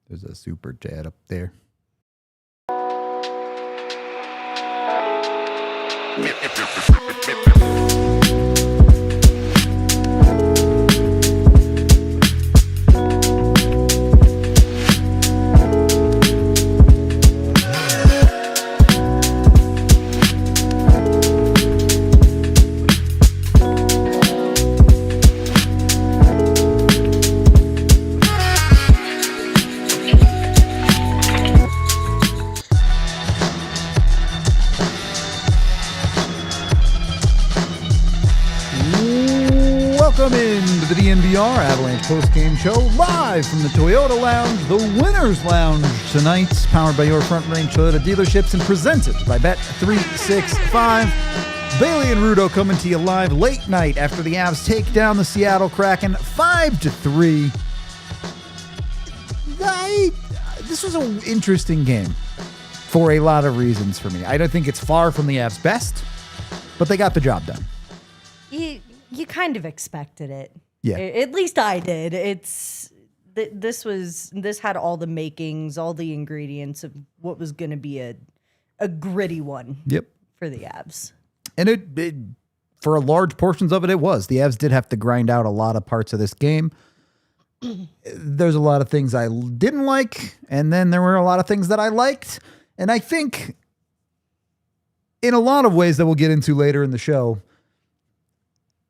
There's a super chat up there. Welcome into the DNVR Avalanche Postgame Show, live from the Toyota Lounge, the Winners Lounge tonight, powered by your Front Range Toyota dealerships and presented by Bet365. Bailey and Rudo coming to you live late night after the Avs take down the Seattle Kraken 5-3. This was an interesting game for a lot of reasons for me. I don't think it's far from the Avs' best, but they got the job done. You kind of expected it. Yeah. At least I did. This had all the makings, all the ingredients of what was going to be a gritty one. Yep. For the Avs. And it for large portions of it was. The Avs did have to grind out a lot of parts of this game. There's a lot of things I didn't like, and then there were a lot of things that I liked. And I think in a lot of ways that we'll get into later in the show,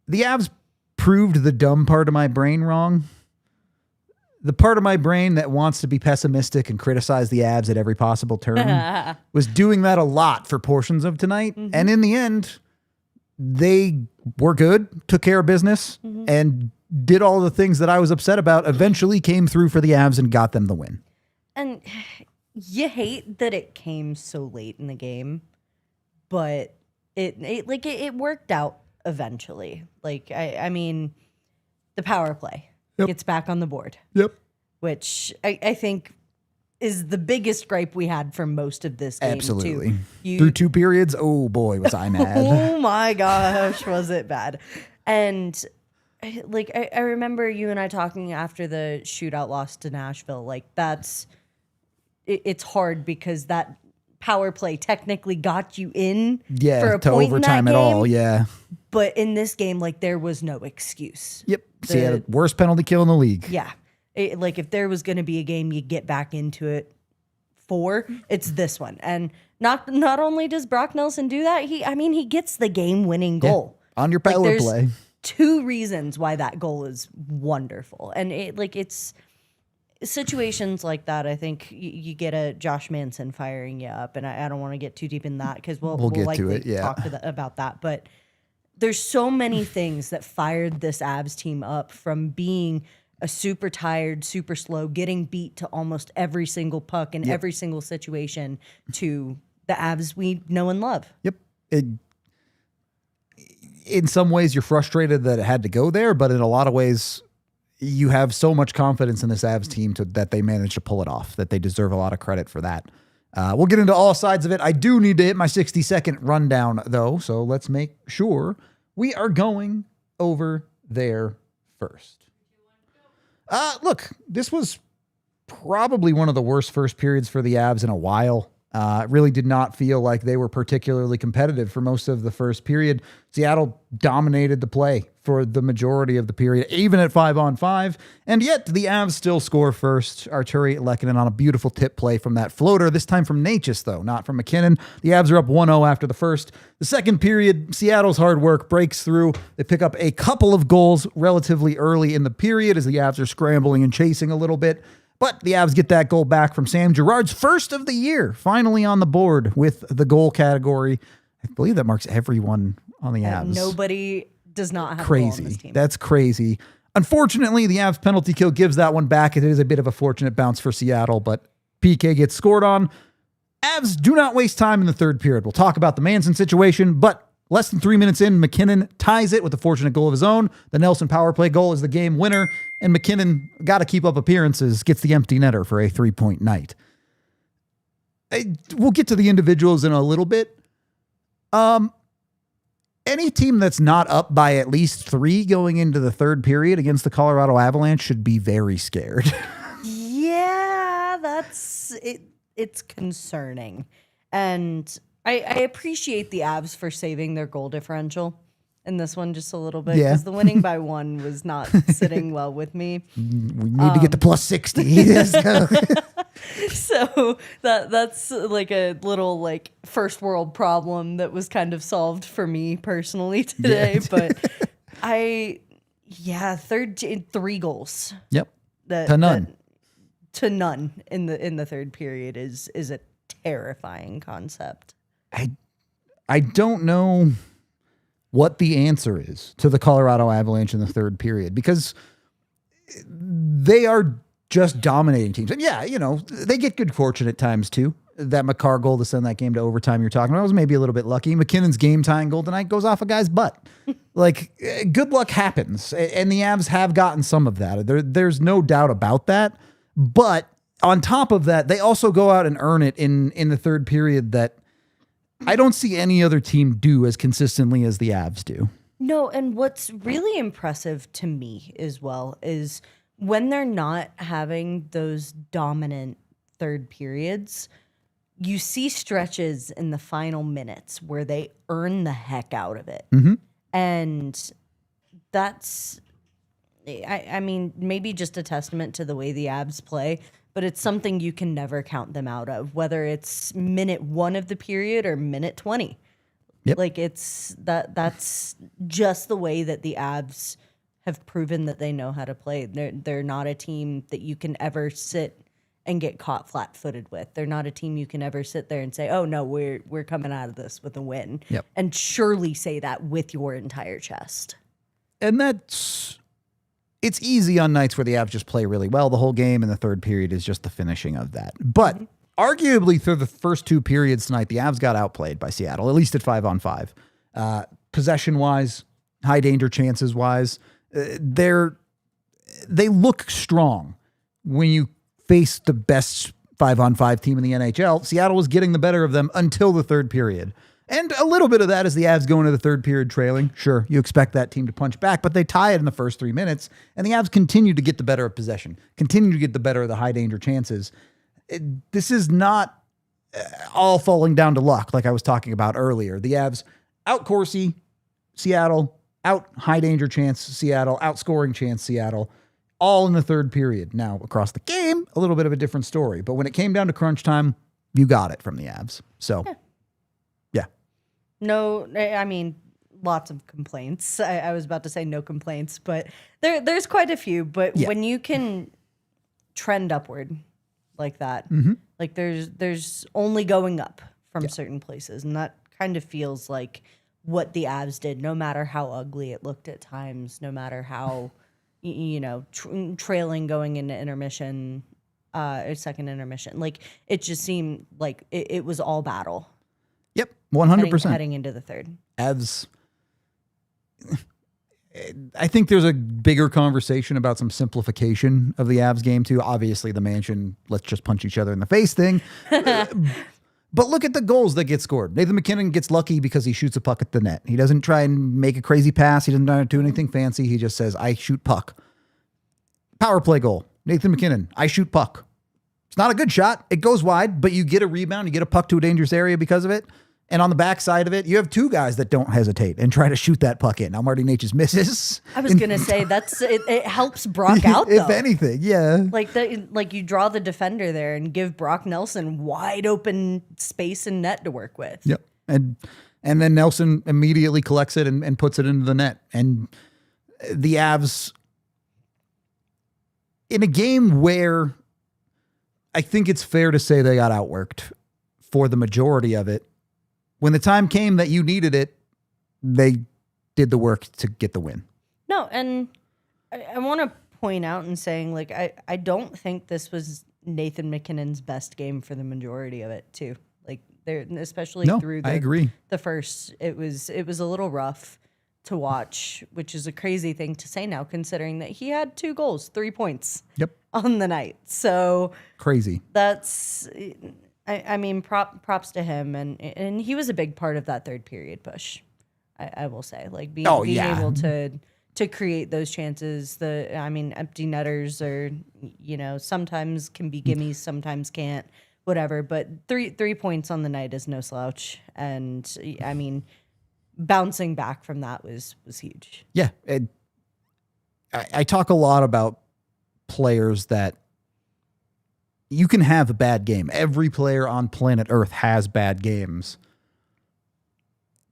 the Avs proved the dumb part of my brain wrong. The part of my brain that wants to be pessimistic and criticize the Avs at every possible turn was doing that a lot for portions of tonight. Mm-hmm. And in the end, they were good, took care of business, and did all the things that I was upset about, eventually came through for the Avs and got them the win. And you hate that it came so late in the game, but it worked out eventually. I mean, the power play gets back on the board. Yep. Which I think is the biggest gripe we had for most of this game. Absolutely. Through two periods, oh boy, was I mad. Oh my gosh, was it bad. And I remember you and I talking after the shootout loss to Nashville. It's hard because that power play technically got you in for a to point overtime in that at game. all. Yeah. But in this game, there was no excuse. Yep. Seattle, worst penalty kill in the league. Yeah. If there was going to be a game you get back into it for, it's this one. And not only does Brock Nelson do that, he gets the game-winning goal. On your power play. Two reasons why that goal is wonderful. And it's situations like that. I think you get a Josh Manson firing you up, and I don't want to get too deep in that because we'll get likely to it. Yeah. talk about that. But there's so many things that fired this Avs team up, from being a super tired, super slow, getting beat to almost every single puck in every single situation, to the Avs we know and love. Yep. In some ways, you're frustrated that it had to go there, but in a lot of ways, you have so much confidence in this Avs team that they managed to pull it off, that they deserve a lot of credit for that. We'll get into all sides of it. I do need to hit my 60-second rundown, though, so let's make sure we are going over there first. Look, this was probably one of the worst first periods for the Avs in a while. It really did not feel like they were particularly competitive for most of the first period. Seattle dominated the play for the majority of the period, even at 5-on-5. And yet the Avs still score first. Arturi Lehkonen on a beautiful tip play from that floater, this time from Natchez, though, not from MacKinnon. The Avs are up 1-0 after the first. The second period, Seattle's hard work breaks through. They pick up a couple of goals relatively early in the period as the Avs are scrambling and chasing a little bit. But the Avs get that goal back from Sam Girard's first of the year, finally on the board with the goal category. I believe that marks everyone on the Avs. Nobody does not have a goal on this team. That's crazy. Unfortunately, the Avs penalty kill gives that one back. It is a bit of a fortunate bounce for Seattle, but PK gets scored on. Avs do not waste time in the third period. We'll talk about the Manson situation, but less than 3 minutes in, MacKinnon ties it with a fortunate goal of his own. The Nelson power play goal is the game winner, and MacKinnon, got to keep up appearances, gets the empty netter for a 3-point night. We'll get to the individuals in a little bit. Any team that's not up by at least 3 going into the third period against the Colorado Avalanche should be very scared. Yeah, that's it. It's concerning, and I appreciate the Avs for saving their goal differential in this one just a little bit because the winning by 1 was not sitting well with me. We need to get to plus 60. So that's like a little like first world problem that was kind of solved for me personally today. But three goals. Yep. To none. To none in the third period is a terrifying concept. I don't know what the answer is to the Colorado Avalanche in the third period because they are just dominating teams. And yeah, they get good fortune at times too. That McCarr goal to send that game to overtime you're talking about was maybe a little bit lucky. MacKinnon's game-tying goal tonight goes off a guy's butt. Like, good luck happens. And the Avs have gotten some of that. There's no doubt about that. But on top of that, they also go out and earn it in the third period that I don't see any other team do as consistently as the Avs do. No, and what's really impressive to me as well is when they're not having those dominant third periods, you see stretches in the final minutes where they earn the heck out of it. Mm-hmm. And that's, I mean, maybe just a testament to the way the Avs play, but it's something you can never count them out of, whether it's minute 1 of the period or minute 20. Yep. Like that's just the way that the Avs have proven that they know how to play. They're not a team that you can ever sit and get caught flat-footed with. They're not a team you can ever sit there and say, "Oh no, we're coming out of this with a win." Yep. And surely say that with your entire chest. And it's easy on nights where the Avs just play really well the whole game, and the third period is just the finishing of that. But arguably through the first 2 periods tonight, the Avs got outplayed by Seattle, at least at 5-on-5. Possession-wise, high danger chances-wise, they look strong when you face the best 5-on-5 team in the NHL. Seattle was getting the better of them until the third period. And a little bit of that is the Avs going into the third period trailing. Sure, you expect that team to punch back, but they tie it in the first 3 minutes, and the Avs continue to get the better of possession, continue to get the better of the high danger chances. This is not all falling down to luck like I was talking about earlier. The Avs out Corsi, Seattle, out high danger chance, Seattle, outscoring chance, Seattle, all in the third period. Now, across the game, a little bit of a different story, but when it came down to crunch time, you got it from the Avs. So, yeah. No, I mean, lots of complaints. I was about to say no complaints, but there's quite a few. But when you can trend upward like that, like there's only going up from certain places, and that kind of feels like what the Avs did. No matter how ugly it looked at times, no matter how trailing going into intermission, or second intermission, like it just seemed like it was all battle. Yep, 100%. Heading into the third. Avs, I think there's a bigger conversation about some simplification of the Avs game too. Obviously, the Manson, let's just punch each other in the face thing. But look at the goals that get scored. Nathan MacKinnon gets lucky because he shoots a puck at the net. He doesn't try and make a crazy pass. He doesn't do anything fancy. He just says, I shoot puck. Power play goal. Nathan MacKinnon, I shoot puck. It's not a good shot. It goes wide, but you get a rebound. You get a puck to a dangerous area because of it. And on the back side of it, you have 2 guys that don't hesitate and try to shoot that puck in. Now, Marty Necas misses. I was going to say, it helps Brock out, though. If anything, yeah. Like you draw the defender there and give Brock Nelson wide open space and net to work with. Yep. And then Nelson immediately collects it and puts it into the net. And the Avs, in a game where I think it's fair to say they got outworked for the majority of it, when the time came that you needed it, they did the work to get the win. No, and I want to point out in saying, like, I don't think this was Nathan MacKinnon's best game for the majority of it, too. Like, especially through I agree. The first, it was a little rough to watch, which is a crazy thing to say now, considering that he had 2 goals, 3 points on the night. So crazy. That's... I mean, props to him, and he was a big part of that third period push. I will say, like being able to to create those chances. Empty netters are, sometimes can be gimmies, sometimes can't, whatever. But 3 points on the night is no slouch. And bouncing back from that was huge. Yeah. I talk a lot about players that you can have a bad game. Every player on planet Earth has bad games.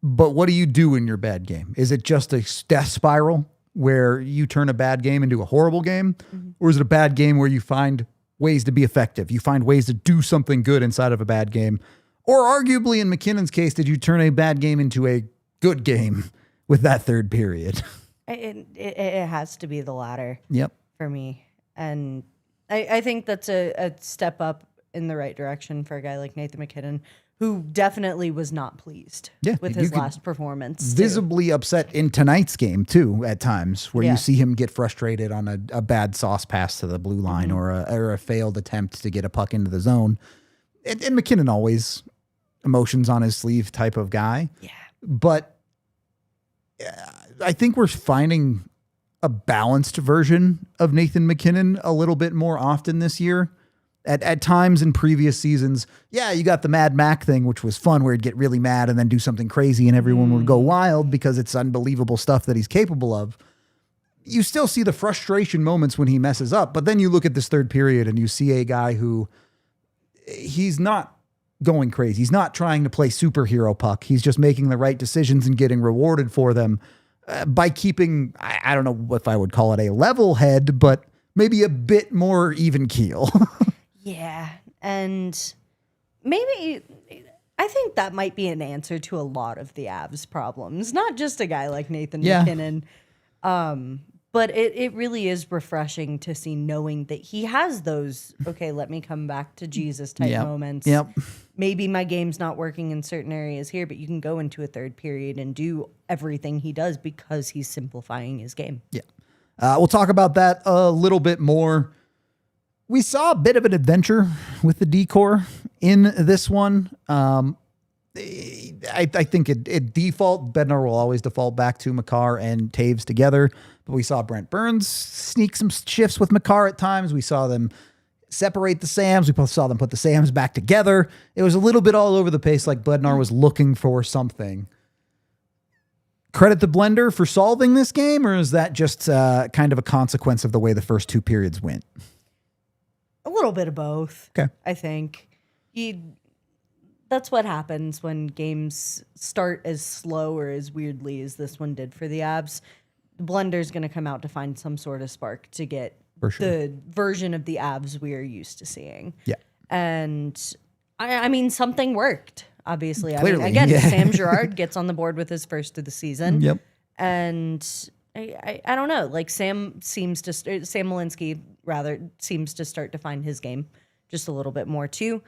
But what do you do in your bad game? Is it just a death spiral where you turn a bad game into a horrible game? Mm-hmm. Or is it a bad game where you find ways to be effective? You find ways to do something good inside of a bad game? Or arguably in MacKinnon's case, did you turn a bad game into a good game with that third period? It has to be the latter. Yep. For me. And I think that's a step up in the right direction for a guy like Nathan MacKinnon, who definitely was not pleased with his last performance. Visibly upset in tonight's game, too, at times, where you see him get frustrated on a bad sauce pass to the blue line or a failed attempt to get a puck into the zone. And MacKinnon always emotions on his sleeve type of guy. Yeah. But I think we're finding a balanced version of Nathan MacKinnon a little bit more often this year. At times in previous seasons, you got the Mad Mac thing, which was fun, where he'd get really mad and then do something crazy and everyone would go wild because it's unbelievable stuff that he's capable of. You still see the frustration moments when he messes up, but then you look at this third period and you see a guy who he's not going crazy. He's not trying to play superhero puck. He's just making the right decisions and getting rewarded for them. By keeping, I don't know if I would call it a level head, but maybe a bit more even keel. Yeah. And maybe I think that might be an answer to a lot of the Avs problems, not just a guy like Nathan MacKinnon. But it really is refreshing to see, knowing that he has those, okay, let me come back to Jesus type moments. Yep. Maybe my game's not working in certain areas here, but you can go into a third period and do everything he does because he's simplifying his game. Yeah. We'll talk about that a little bit more. We saw a bit of an adventure with the decor in this one. I think it default, Bednar will always default back to Makar and Taves together. But we saw Brent Burns sneak some shifts with Makar at times. We saw them separate the Sams. We saw them put the Sams back together. It was a little bit all over the place, like Bednar was looking for something. Credit the Blendar for solving this game, or is that just kind of a consequence of the way the first two periods went? A little bit of both. Okay. I think that's what happens when games start as slow or as weirdly as this one did for the Avs. The Blendar's going to come out to find some sort of spark to get the version of the Avs we are used to seeing. Yeah. And I mean, something worked, obviously. Clearly, I mean, again, Sam Girard gets on the board with his first of the season. Yep. And I don't know, like Sam Malinsky rather seems to start to find his game just a little bit more too.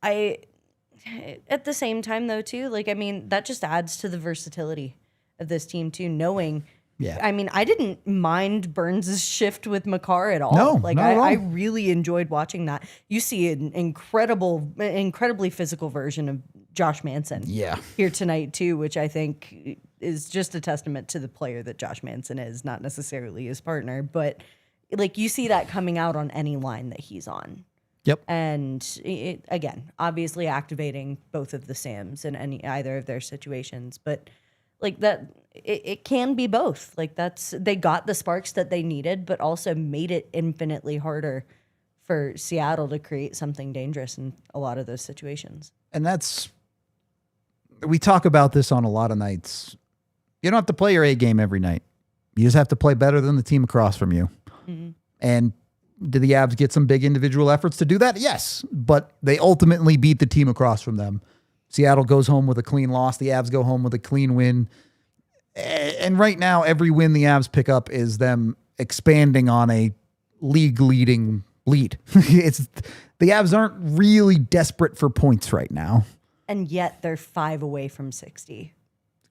At the same time though too, like, I mean, that just adds to the versatility of this team too, knowing. Yeah. I mean, I didn't mind Burns' shift with Makar at all. No, like not at all. I really enjoyed watching that. You see an incredibly physical version of Josh Manson here tonight too, which I think is just a testament to the player that Josh Manson is, not necessarily his partner, but like you see that coming out on any line that he's on. Yep. And again, obviously activating both of the Sams in either of their situations, but like that, it can be both. Like they got the sparks that they needed, but also made it infinitely harder for Seattle to create something dangerous in a lot of those situations. And we talk about this on a lot of nights. You don't have to play your A game every night. You just have to play better than the team across from you. Mm-hmm. And did the Avs get some big individual efforts to do that? Yes, but they ultimately beat the team across from them. Seattle goes home with a clean loss. The Avs go home with a clean win. And right now, every win the Avs pick up is them expanding on a league-leading lead. The Avs aren't really desperate for points right now. And yet they're 5 away from 60.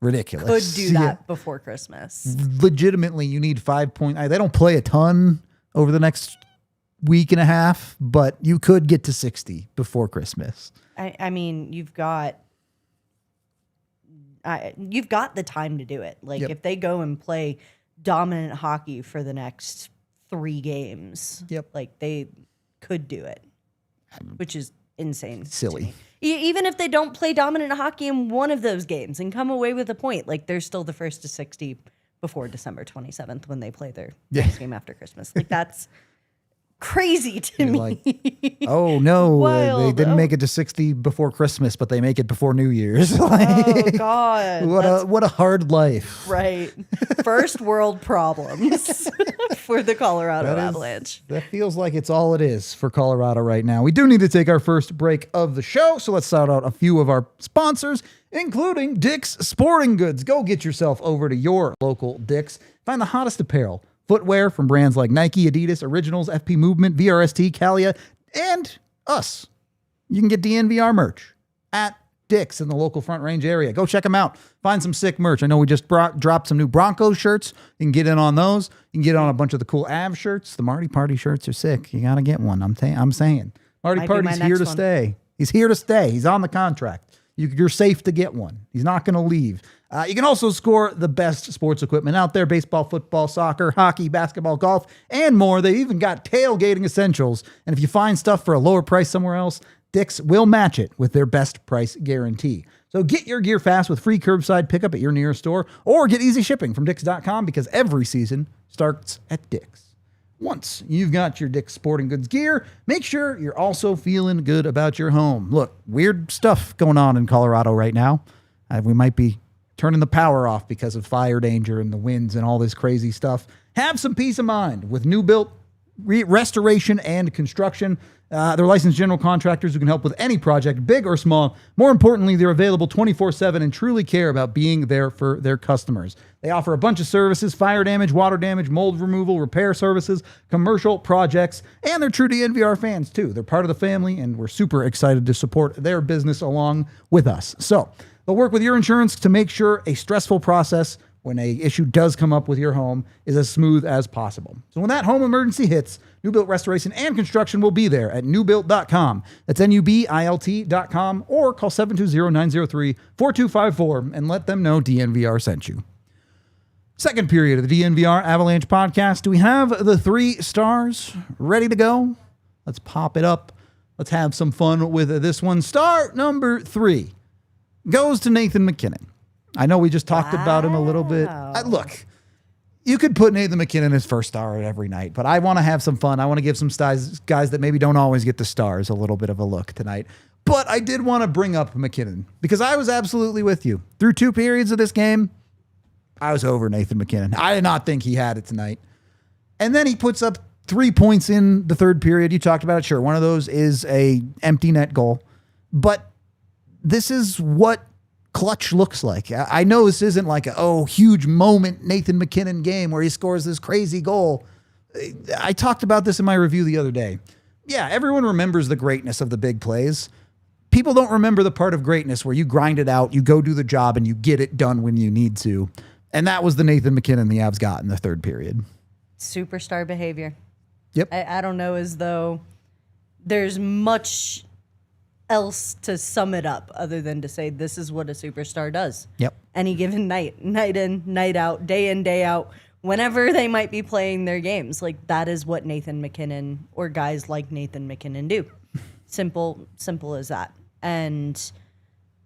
Ridiculous. Could do that before Christmas. Legitimately, you need 5 points. They don't play a ton over the next week and a half, but you could get to 60 before Christmas. I mean, you've got the time to do it. Like if they go and play dominant hockey for the next 3 games. Yep. Like they could do it, which is insane. Silly. Even if they don't play dominant hockey in one of those games and come away with a point, like they're still the first to 60 before December 27th when they play their next game after Christmas. Like that's crazy to me. Like, oh no, they didn't make it to 60 before Christmas, but they make it before New Year's. Oh God, what a hard life. Right, first world problems for the Colorado Avalanche. That feels like it's all it is for Colorado right now. We do need to take our first break of the show, so let's shout out a few of our sponsors, including Dick's Sporting Goods. Go get yourself over to your local Dick's. Find the hottest apparel. Footwear from brands like Nike, Adidas, Originals, FP Movement, VRST, Calia, and us. You can get DNVR merch at Dick's in the local Front Range area. Go check them out. Find some sick merch. I know we just dropped some new Broncos shirts. You can get in on those. You can get on a bunch of the cool Av shirts. The Marty Party shirts are sick. You got to get one. I'm saying. Marty Party's here to stay. He's here to stay. He's on the contract. You're safe to get one. He's not going to leave. You can also score the best sports equipment out there: baseball, football, soccer, hockey, basketball, golf, and more. They even got tailgating essentials. And if you find stuff for a lower price somewhere else, Dick's will match it with their best price guarantee. So get your gear fast with free curbside pickup at your nearest store, or get easy shipping from Dicks.com, because every season starts at Dick's. Once you've got your Dick's Sporting Goods gear, make sure you're also feeling good about your home. Look, weird stuff going on in Colorado right now. We might be turning the power off because of fire danger and the winds and all this crazy stuff. Have some peace of mind with new built restoration and construction. They're licensed general contractors who can help with any project, big or small. More importantly, they're available 24/7 and truly care about being there for their customers. They offer a bunch of services: fire damage, water damage, mold removal, repair services, commercial projects, and they're true DNVR fans too. They're part of the family, and we're super excited to support their business along with us. So they'll work with your insurance to make sure a stressful process when a issue does come up with your home is as smooth as possible. So when that home emergency hits, New Built Restoration and Construction will be there at newbuilt.com. That's NUBILT.com, or call 720-903-4254 and let them know DNVR sent you. Second period of the DNVR Avalanche podcast. Do we have the 3 stars ready to go? Let's pop it up. Let's have some fun with this one. Star number 3 goes to Nathan MacKinnon. I know we just talked about him a little bit. Look, you could put Nathan MacKinnon as first star every night, but I want to have some fun. I want to give some guys that maybe don't always get the stars a little bit of a look tonight. But I did want to bring up MacKinnon because I was absolutely with you. Through 2 periods of this game, I was over Nathan MacKinnon. I did not think he had it tonight. And then he puts up 3 points in the third period. You talked about it. Sure, one of those is a empty net goal. But this is what clutch looks like. I know this isn't like a huge moment Nathan MacKinnon game where he scores this crazy goal. I talked about this in my review the other day. Yeah, everyone remembers the greatness of the big plays. People don't remember the part of greatness where you grind it out, you go do the job, and you get it done when you need to. And that was the Nathan MacKinnon the Avs got in the third period. Superstar behavior. Yep. I don't know as though there's much else to sum it up other than to say this is what a superstar does. Yep. Any given night, night in, night out, day in, day out, whenever they might be playing their games. Like that is what Nathan MacKinnon or guys like Nathan MacKinnon do. Simple as that. And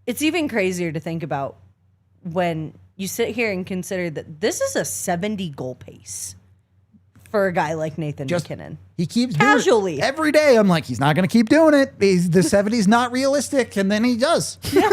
it's even crazier to think about when you sit here and consider that this is a 70 goal pace for a guy like Nathan MacKinnon. He keeps casually doing it every day. I'm like, he's not going to keep doing it. The 70's not realistic, and then he does. Yeah.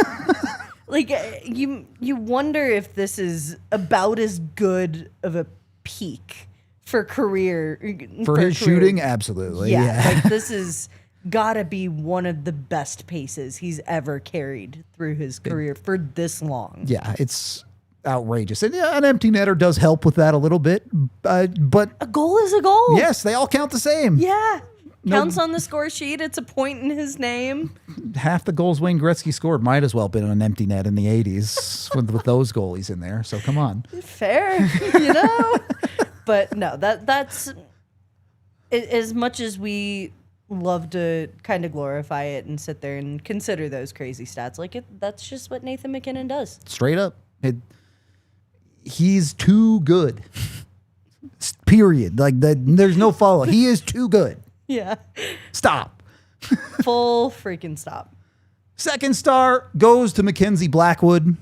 Like you wonder if this is about as good of a peak for career for his shooting. Absolutely. Yeah. Like this is gotta be one of the best paces he's ever carried through his career for this long. Yeah, it's outrageous. And yeah, an empty netter does help with that a little bit, but a goal is a goal. Yes, they all count the same. Yeah. Counts on the score sheet. It's a point in his name. Half the goals Wayne Gretzky scored might as well have been an empty net in the 80s with those goalies in there. So come on. Fair, But no, that's as much as we love to kind of glorify it and sit there and consider those crazy stats. Like that's just what Nathan MacKinnon does. Straight up. He's too good Period. Like there's no follow. He is too good. Yeah. Stop. Full freaking stop. Second star goes to Mackenzie Blackwood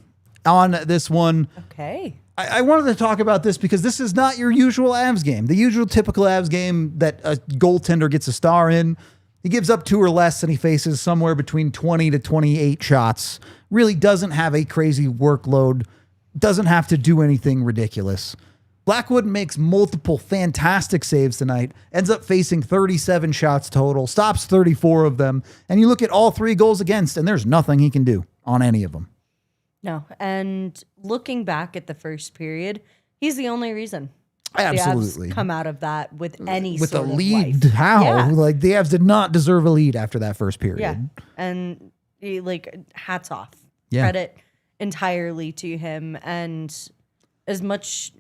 on this one. Okay. I wanted to talk about this because this is not your usual Avs game. The usual typical Avs game that a goaltender gets a star in. He gives up 2 or less and he faces somewhere between 20 to 28 shots. Really doesn't have a crazy workload. Doesn't have to do anything ridiculous. Blackwood makes multiple fantastic saves tonight, ends up facing 37 shots total, stops 34 of them, and you look at all 3 goals against, and there's nothing he can do on any of them. No, and looking back at the first period, he's the only reason Absolutely. the Avs come out of that with any with sort a of lead. life. How? Yeah. Like the Avs did not deserve a lead after that first period. Yeah, and hats off. Yeah. Credit entirely to him, and as much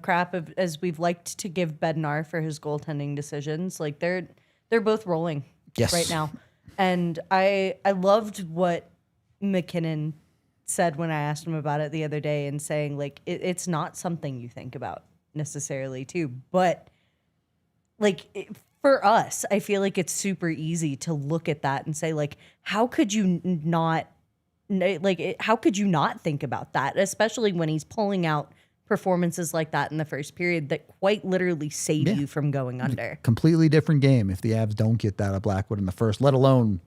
crap as we've liked to give Bednar for his goaltending decisions, like they're both rolling right now. And I loved what MacKinnon said when I asked him about it the other day, and saying like it's not something you think about necessarily too, but for us, I feel like it's super easy to look at that and say like, how could you not think about that, especially when he's pulling out performances like that in the first period that quite literally save you from going under. Completely different game if the Avs don't get that of Blackwood in the first, let alone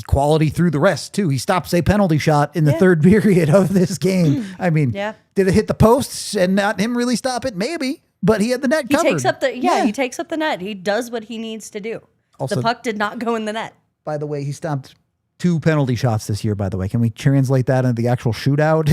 quality through the rest too. He stops a penalty shot in the third period of this game. I mean, did it hit the posts and not him really stop it? Maybe, but he had the net covered. He takes up the net. He does what he needs to do. Also, the puck did not go in the net. By the way, he stopped 2 penalty shots this year, by the way. Can we translate that into the actual shootout?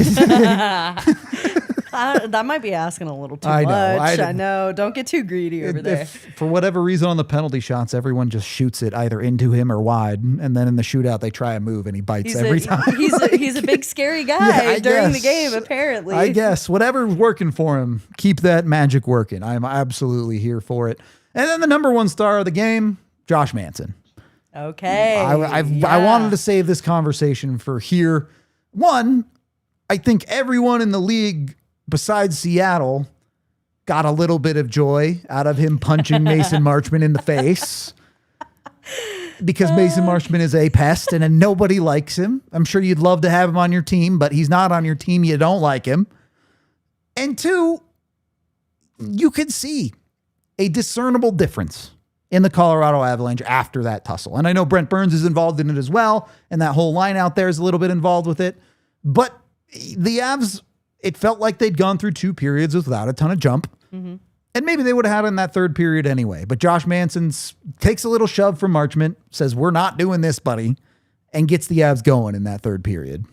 That might be asking a little too much. I know. Don't get too greedy over there. If, for whatever reason on the penalty shots, everyone just shoots it either into him or wide, and then in the shootout they try a move and he bites every time. He's a big scary guy during the game, apparently. I guess. Whatever's working for him, keep that magic working. I'm absolutely here for it. And then the number 1 star of the game, Josh Manson. Okay. I wanted to save this conversation for here. One, I think everyone in the league besides Seattle got a little bit of joy out of him punching Mason Marchment in the face, because Mason Marchment is a pest and nobody likes him. I'm sure you'd love to have him on your team, but he's not on your team. You don't like him. And 2, you could see a discernible difference in the Colorado Avalanche after that tussle. And I know Brent Burns is involved in it as well, and that whole line out there is a little bit involved with it. But the Avs, it felt like they'd gone through 2 periods without a ton of jump. Mm-hmm. And maybe they would have had it in that third period anyway. But Josh Manson takes a little shove from Marchment, says, "We're not doing this, buddy," and gets the Avs going in that third period.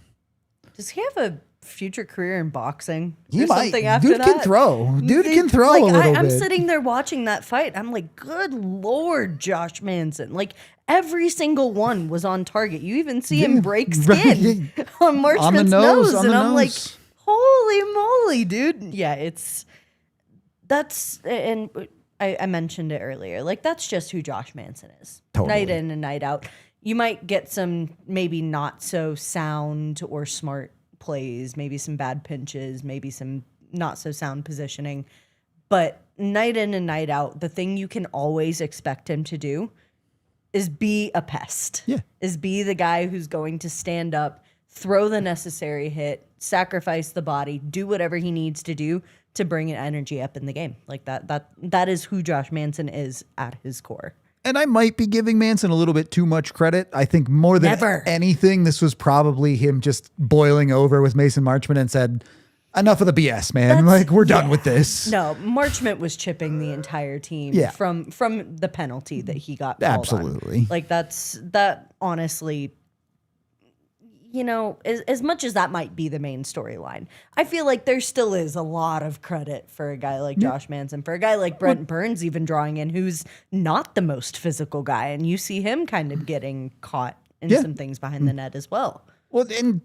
Does he have a future career in boxing? He might. Something after Dude that? can throw. Dude can throw a little bit. I'm sitting there watching that fight. I'm like, good Lord, Josh Manson. Like, every single one was on target. You even see him break skin on Marchment's nose. And I'm like, holy moly, dude. Yeah, and I mentioned it earlier. Like, that's just who Josh Manson is. Totally. Night in and night out. You might get some maybe not so sound or smart plays, maybe some bad pinches, maybe some not so sound positioning. But night in and night out, the thing you can always expect him to do is be a pest. Yeah. Is be the guy who's going to stand up, throw the necessary hit, sacrifice the body, do whatever he needs to do to bring an energy up in the game. Like that is who Josh Manson is at his core. And I might be giving Manson a little bit too much credit. I think more than anything, this was probably him just boiling over with Mason Marchment and said, enough of the BS, man. We're done with this. No, Marchment was chipping the entire team from the penalty that he got called Absolutely. on. Like, that honestly, as much as that might be the main storyline, I feel like there still is a lot of credit for a guy like Josh Manson, for a guy like Brent Burns even drawing in, who's not the most physical guy, and you see him kind of getting caught in some things behind the net as well. Well, and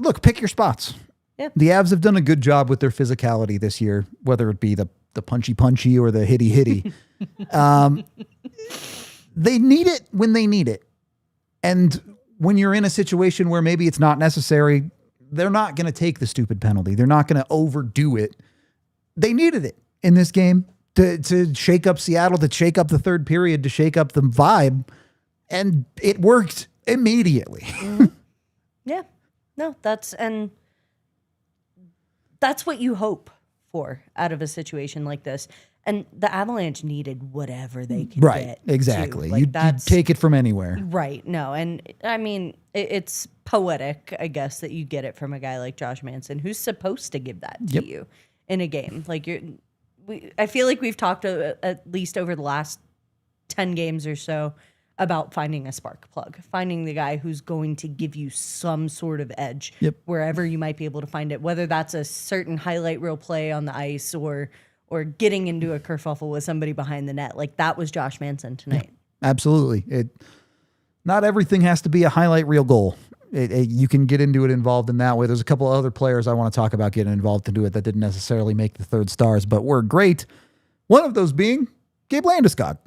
look, pick your spots. Yeah. The Avs have done a good job with their physicality this year, whether it be the punchy or the hitty. They need it when they need it. And when you're in a situation where maybe it's not necessary, they're not going to take the stupid penalty. They're not going to overdo it. They needed it. in this game to shake up Seattle, to shake up the third period, to shake up the vibe. And it worked immediately. Yeah. No, that's what you hope for out of a situation like this. And the Avalanche needed whatever they could get. Exactly. Like, you take it from anywhere. Right. No. And I mean, it's poetic, I guess, that you get it from a guy like Josh Manson, who's supposed to give that to you in a game. Like, I feel like we've talked at least over the last 10 games or so about finding a spark plug, finding the guy who's going to give you some sort of edge wherever you might be able to find it, whether that's a certain highlight reel play on the ice or getting into a kerfuffle with somebody behind the net. Like, that was Josh Manson tonight. Yeah, absolutely. Not everything has to be a highlight reel goal. You can get into it involved in that way. There's a couple other players I want to talk about getting involved to do it that didn't necessarily make the third stars, but were great. One of those being Gabe Landeskog.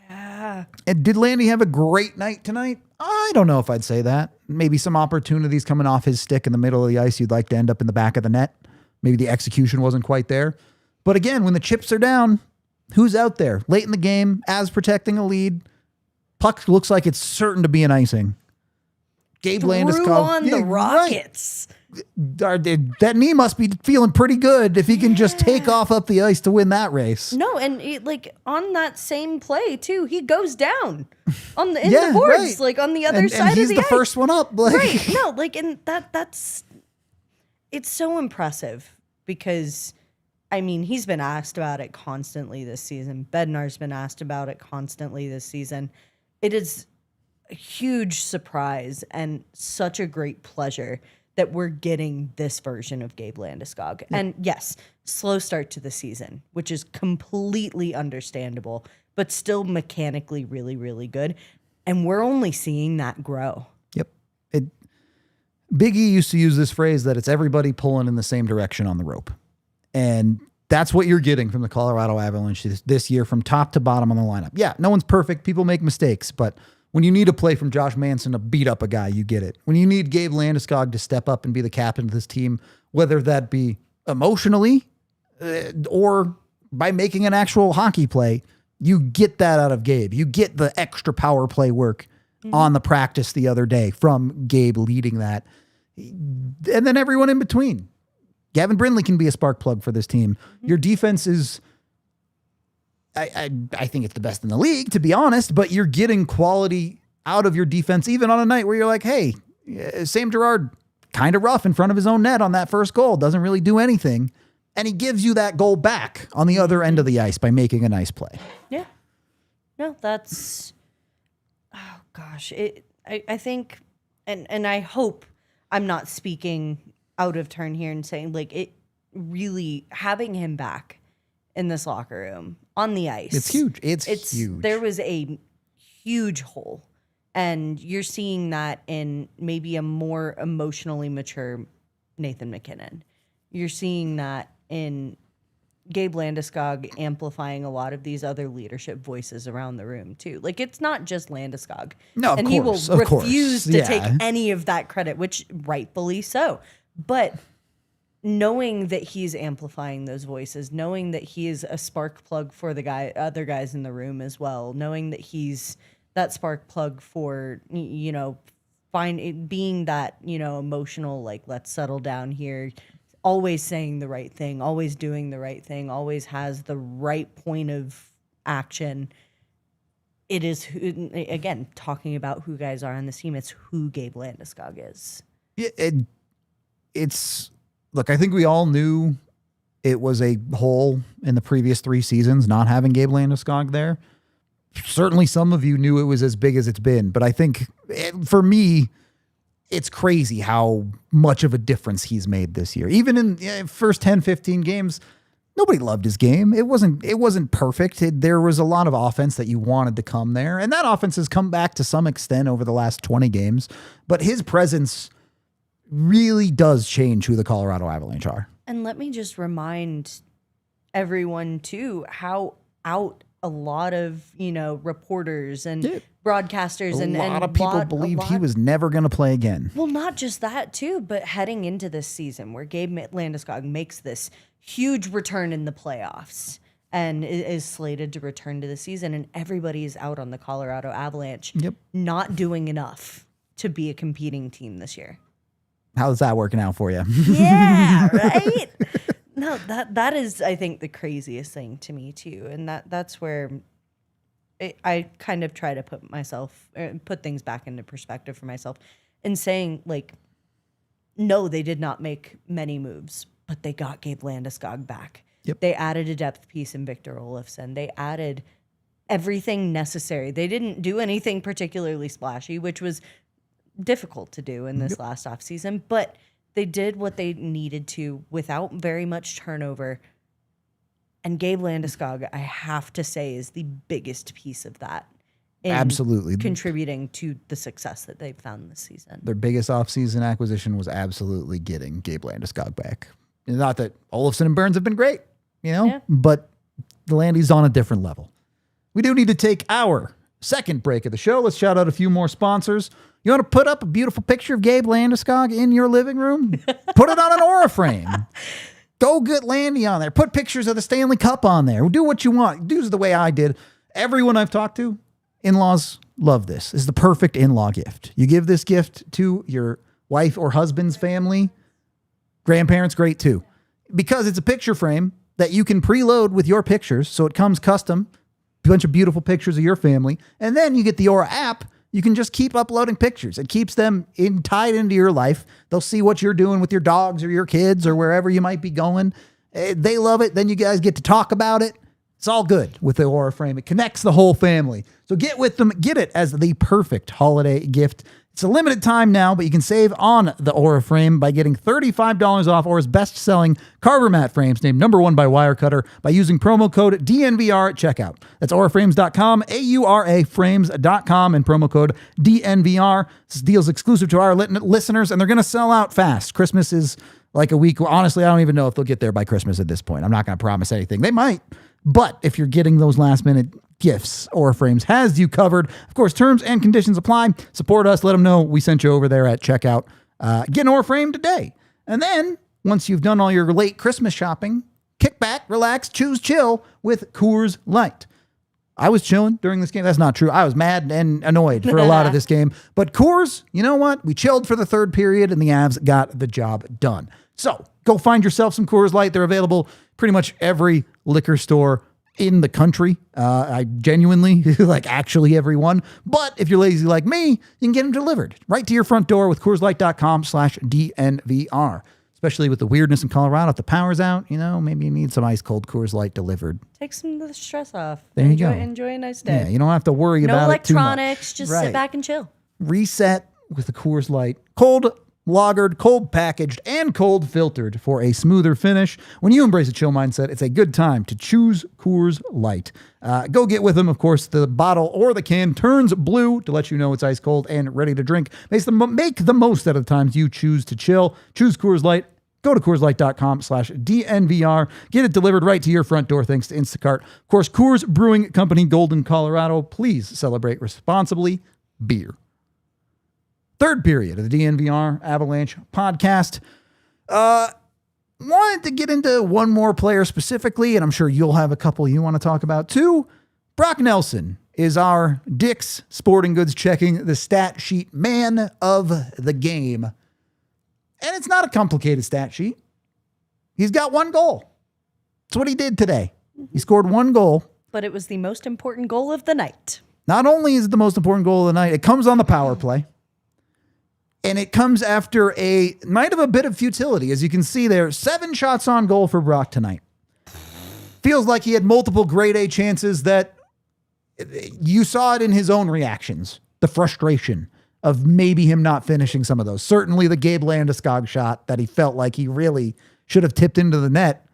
Yeah. And did Landy have a great night tonight? I don't know if I'd say that. Maybe some opportunities coming off his stick in the middle of the ice. You'd like to end up in the back of the net. Maybe the execution wasn't quite there. But again, when the chips are down, who's out there? Late in the game, as protecting a lead. Puck looks like it's certain to be an icing. Gabe Landeskog on the Rockets. Right. That knee must be feeling pretty good if he can just take off up the ice to win that race. No, and on that same play too, he goes down on the in the boards, right. Like on the other side and he's of the the ice. first one up. Like. Right. No, like, and that's it's so impressive because, I mean, he's been asked about it constantly this season. Bednar's been asked about it constantly this season. It is a huge surprise and such a great pleasure that we're getting this version of Gabe Landeskog. Yeah. And yes, slow start to the season, which is completely understandable, but still mechanically really, really good. And we're only seeing that grow. Yep. Big E used to use this phrase that it's everybody pulling in the same direction on the rope. And that's what you're getting from the Colorado Avalanche this year from top to bottom on the lineup. Yeah, no one's perfect. People make mistakes, but when you need a play from Josh Manson to beat up a guy, you get it. When you need Gabe Landeskog to step up and be the captain of this team, whether that be emotionally or by making an actual hockey play, you get that out of Gabe. You get the extra power play work on the practice the other day from Gabe leading that. And then everyone in between. Gavin Brindley can be a spark plug for this team. Your defense is... I think it's the best in the league, to be honest, but you're getting quality out of your defense, even on a night where you're like, hey, Sam Girard, kind of rough in front of his own net on that first goal, doesn't really do anything. And he gives you that goal back on the other end of the ice by making a nice play. Yeah. No, that's, oh gosh. I think, and I hope I'm not speaking out of turn here and saying, like, it really, having him back in this locker room on the ice. It's huge. It's huge. There was a huge hole. And you're seeing that in maybe a more emotionally mature Nathan MacKinnon. You're seeing that in Gabe Landeskog amplifying a lot of these other leadership voices around the room too. Like, it's not just Landeskog. No, of and course, he will refuse to yeah. take any of that credit, which rightfully so. But knowing that he's amplifying those voices, knowing that he is a spark plug for the other guys in the room as well, knowing that he's that spark plug for, being that, emotional, like, let's settle down here, always saying the right thing, always doing the right thing, always has the right point of action. It is, again, talking about who guys are on this team, it's who Gabe Landeskog is. It's... Look, I think we all knew it was a hole in the previous 3 seasons, not having Gabe Landeskog there. Certainly some of you knew it was as big as it's been, but I think for me, it's crazy how much of a difference he's made this year. Even in first 10, 15 games, nobody loved his game. It wasn't perfect. There was a lot of offense that you wanted to come there, and that offense has come back to some extent over the last 20 games, but his presence really does change who the Colorado Avalanche are. And let me just remind everyone too how out a lot of, reporters and broadcasters A and lot of people believed he was never going to play again. Well, not just that too, but heading into this season where Gabe Landeskog makes this huge return in the playoffs and is slated to return to the season, and everybody is out on the Colorado Avalanche, not doing enough to be a competing team this year. How's that working out for you? Yeah, right? No, that is, I think, the craziest thing to me too, and that's where I kind of try to put things back into perspective for myself, and saying like, no, they did not make many moves, but they got Gabe Landeskog back. Yep. They added a depth piece in Victor Olofsson. They added everything necessary. They didn't do anything particularly splashy, which was difficult to do in this last offseason, but they did what they needed to without very much turnover. And Gabe Landeskog, I have to say, is the biggest piece of that. Absolutely. Contributing to the success that they've found this season. Their biggest offseason acquisition was absolutely getting Gabe Landeskog back. Not that Olofsson and Burns have been great, but the Landy's on a different level. We do need to take our second break of the show. Let's shout out a few more sponsors. You want to put up a beautiful picture of Gabe Landeskog in your living room? Put it on an Aura frame. Go get Landy on there. Put pictures of the Stanley Cup on there. Do what you want. Do the way I did. Everyone I've talked to, in-laws love this. This is the perfect in-law gift. You give this gift to your wife or husband's family. Grandparents, great too. Because it's a picture frame that you can preload with your pictures, so it comes custom. A bunch of beautiful pictures of your family. And then you get the Aura app. You can just keep uploading pictures. It keeps them tied into your life. They'll see what you're doing with your dogs or your kids or wherever you might be going. They love it. Then you guys get to talk about it. It's all good with the Aura frame. It connects the whole family. So get with them. Get it as the perfect holiday gift. It's a limited time now, but you can save on the Aura frame by getting $35 off Aura's best-selling Carver mat frames, named #1 by Wirecutter, by using promo code DNVR at checkout. That's auraframes.com, AURAframes.com, and promo code DNVR. This deal's exclusive to our listeners, and they're going to sell out fast. Christmas is like a week. Honestly, I don't even know if they'll get there by Christmas at this point. I'm not going to promise anything. They might, but if you're getting those last-minute gifts, Aura Frames has you covered. Of course, terms and conditions apply. Support us. Let them know we sent you over there at checkout. Get an Aura Frame today. And then, once you've done all your late Christmas shopping, kick back, relax, choose chill with Coors Light. I was chilling during this game. That's not true. I was mad and annoyed for a lot of this game. But Coors, you know what? We chilled for the third period, and the Avs got the job done. So, go find yourself some Coors Light. They're available pretty much every liquor store in the country. I genuinely like actually everyone. But if you're lazy like me, you can get them delivered right to your front door with CoorsLight.com/DNVR. Especially with the weirdness in Colorado. If the power's out, maybe you need some ice cold Coors Light delivered. Take some of the stress off. There you go. Enjoy a nice day. Yeah, you don't have to worry about it too much. No electronics. Just sit back and chill. Reset with the Coors Light. Cold lagered, cold packaged, and cold filtered for a smoother finish. When you embrace a chill mindset, it's a good time to choose Coors Light. Go get with them. Of course, the bottle or the can turns blue to let you know it's ice cold and ready to drink. Make the most out of the times you choose to chill. Choose Coors Light. Go to CoorsLight.com/DNVR. Get it delivered right to your front door thanks to Instacart. Of course, Coors Brewing Company, Golden, Colorado. Please celebrate responsibly. Beer. Third period of the DNVR Avalanche podcast. Wanted to get into one more player specifically, and I'm sure you'll have a couple you want to talk about too. Brock Nelson is our Dick's Sporting Goods checking the stat sheet man of the game. And it's not a complicated stat sheet. He's got one goal. That's what he did today. He scored one goal. But it was the most important goal of the night. Not only is it the most important goal of the night, it comes on the power play. And it comes after a night of a bit of futility. As you can see there, 7 shots on goal for Brock tonight. Feels like he had multiple grade A chances that you saw it in his own reactions. The frustration of maybe him not finishing some of those. Certainly the Gabe Landeskog shot that he felt like he really should have tipped into the net.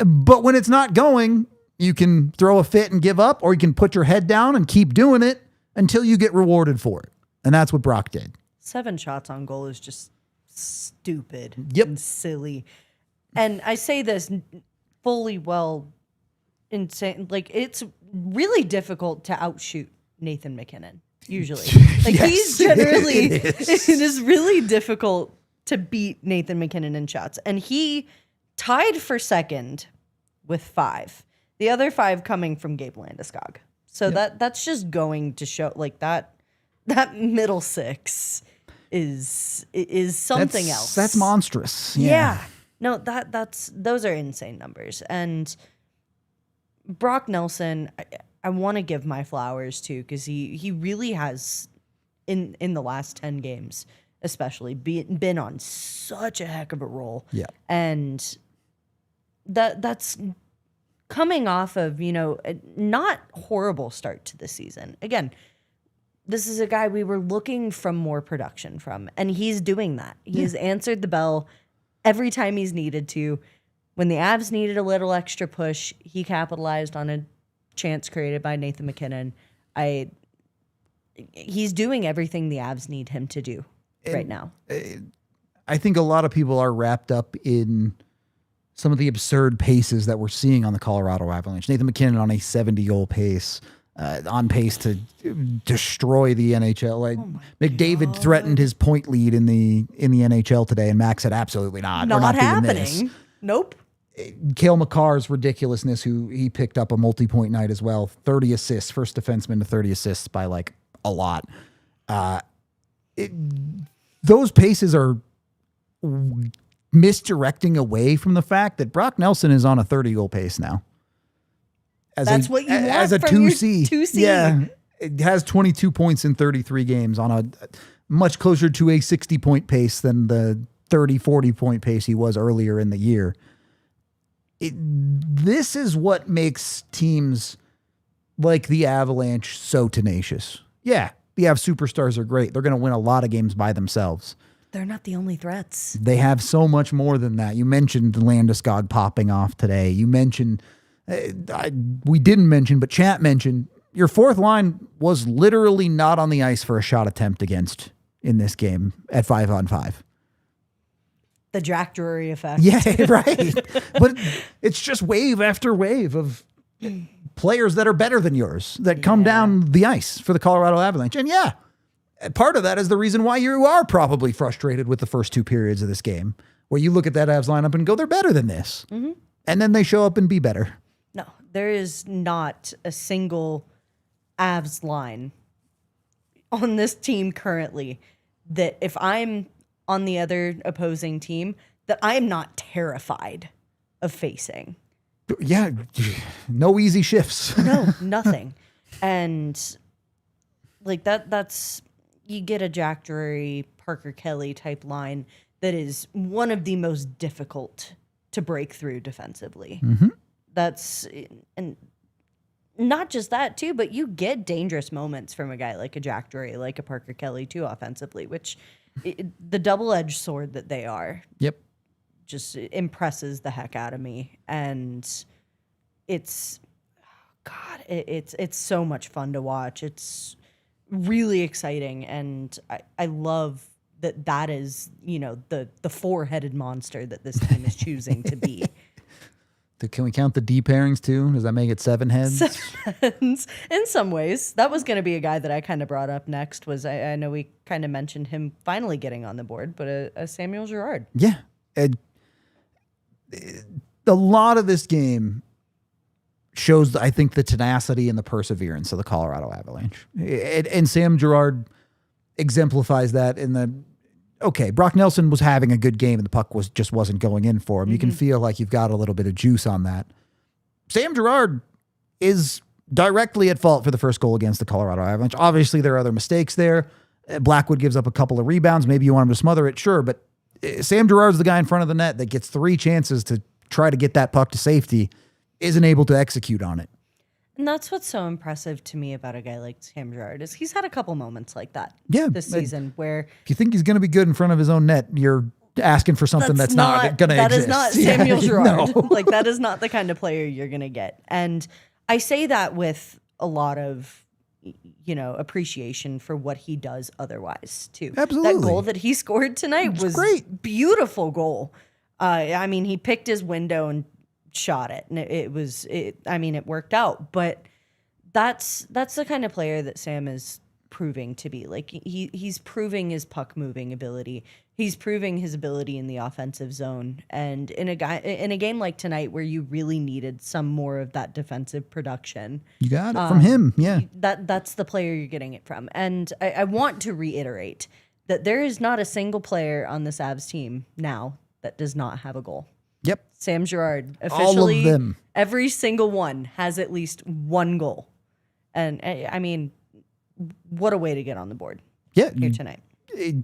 But when it's not going, you can throw a fit and give up, or you can put your head down and keep doing it until you get rewarded for it. And that's what Brock did. 7 shots on goal is just stupid and silly. And I say this fully well insane. Like, it's really difficult to outshoot Nathan MacKinnon, usually. Like, Yes, he's generally, it it is really difficult to beat Nathan MacKinnon in shots. And he tied for second with 5. The other 5 coming from Gabe Landeskog. So that's just going to show, like, that middle 6 is something else. That's monstrous. Yeah. No, those are insane numbers. And Brock Nelson, I want to give my flowers to, because he really has in the last 10 games especially been on such a heck of a roll. Yeah. And that's coming off of, a not horrible start to the season. Again, this is a guy we were looking from more production from, and he's doing that. He's answered the bell every time he's needed to. When the Avs needed a little extra push, he capitalized on a chance created by Nathan MacKinnon. He's doing everything the Avs need him to do right now. I think a lot of people are wrapped up in some of the absurd paces that we're seeing on the Colorado Avalanche. Nathan MacKinnon on a 70-goal pace, on pace to destroy the NHL. Like, McDavid threatened his point lead in the NHL today, and Max said, "Absolutely not. We're not happening. Doing this." Nope. Cale Makar's ridiculousness, who he picked up a multi-point night as well. 30 assists, first defenseman to 30 assists by like a lot. Those paces are misdirecting away from the fact that Brock Nelson is on a 30-goal pace now. That's what you want as a from your 2C. 2C. Yeah, it has 22 points in 33 games on a much closer to a 60-point pace than the 30, 40-point pace he was earlier in the year. This is what makes teams like the Avalanche so tenacious. Yeah, the Av superstars are great. They're going to win a lot of games by themselves. They're not the only threats. They have so much more than that. You mentioned Landeskog popping off today. You mentioned, we didn't mention, but chat mentioned, your fourth line was literally not on the ice for a shot attempt against in this game at 5-on-5. The Jack Drury effect. Yeah, right. But it's just wave after wave of players that are better than yours that come down the ice for the Colorado Avalanche. And yeah, part of that is the reason why you are probably frustrated with the first 2 periods of this game, where you look at that Avs lineup and go, they're better than this. Mm-hmm. And then they show up and be better. No, there is not a single Avs line on this team currently that if I'm on the other opposing team, that I'm not terrified of facing. Yeah, no easy shifts. No, nothing. And like that's you get a Jack Drury, Parker Kelly type line that is one of the most difficult to break through defensively. Mm-hmm. And not just that too, but you get dangerous moments from a guy like a Jack Drury, like a Parker Kelly too, offensively, which the double-edged sword that they are. Yep. Just impresses the heck out of me. And it's so much fun to watch. It's really exciting. And I love that is, the 4-headed monster that this team is choosing to be. Can we count the D pairings too? Does that make it 7 heads? 7 heads. In some ways. That was going to be a guy that I kind of brought up next. Was I know we kind of mentioned him finally getting on the board, but a Samuel Girard. Yeah. A lot of this game shows, I think, the tenacity and the perseverance of the Colorado Avalanche. And Sam Girard exemplifies that in the... Okay, Brock Nelson was having a good game and the puck just wasn't going in for him. Mm-hmm. You can feel like you've got a little bit of juice on that. Sam Girard is directly at fault for the first goal against the Colorado Avalanche. Obviously, there are other mistakes there. Blackwood gives up a couple of rebounds. Maybe you want him to smother it, sure. But Sam Girard's the guy in front of the net that gets 3 chances to try to get that puck to safety, isn't able to execute on it. And that's what's so impressive to me about a guy like Sam Girard is he's had a couple moments like that this season where... If you think he's going to be good in front of his own net, you're asking for something that's not going to exist. That is not Samuel Girard. No. Like, that is not the kind of player you're going to get. And I say that with a lot of, appreciation for what he does otherwise, too. Absolutely. That goal that he scored tonight was great. Beautiful goal. He picked his window and shot it, and it worked out. But that's the kind of player that Sam is proving to be. Like he's proving his puck moving ability. He's proving his ability in the offensive zone. And in a game like tonight where you really needed some more of that defensive production, you got it from him. Yeah, that's the player you're getting it from. And I want to reiterate that there is not a single player on this Avs team now that does not have a goal. Yep. Sam Girard, officially, all of them. Every single one has at least one goal. And I mean, what a way to get on the board here tonight. It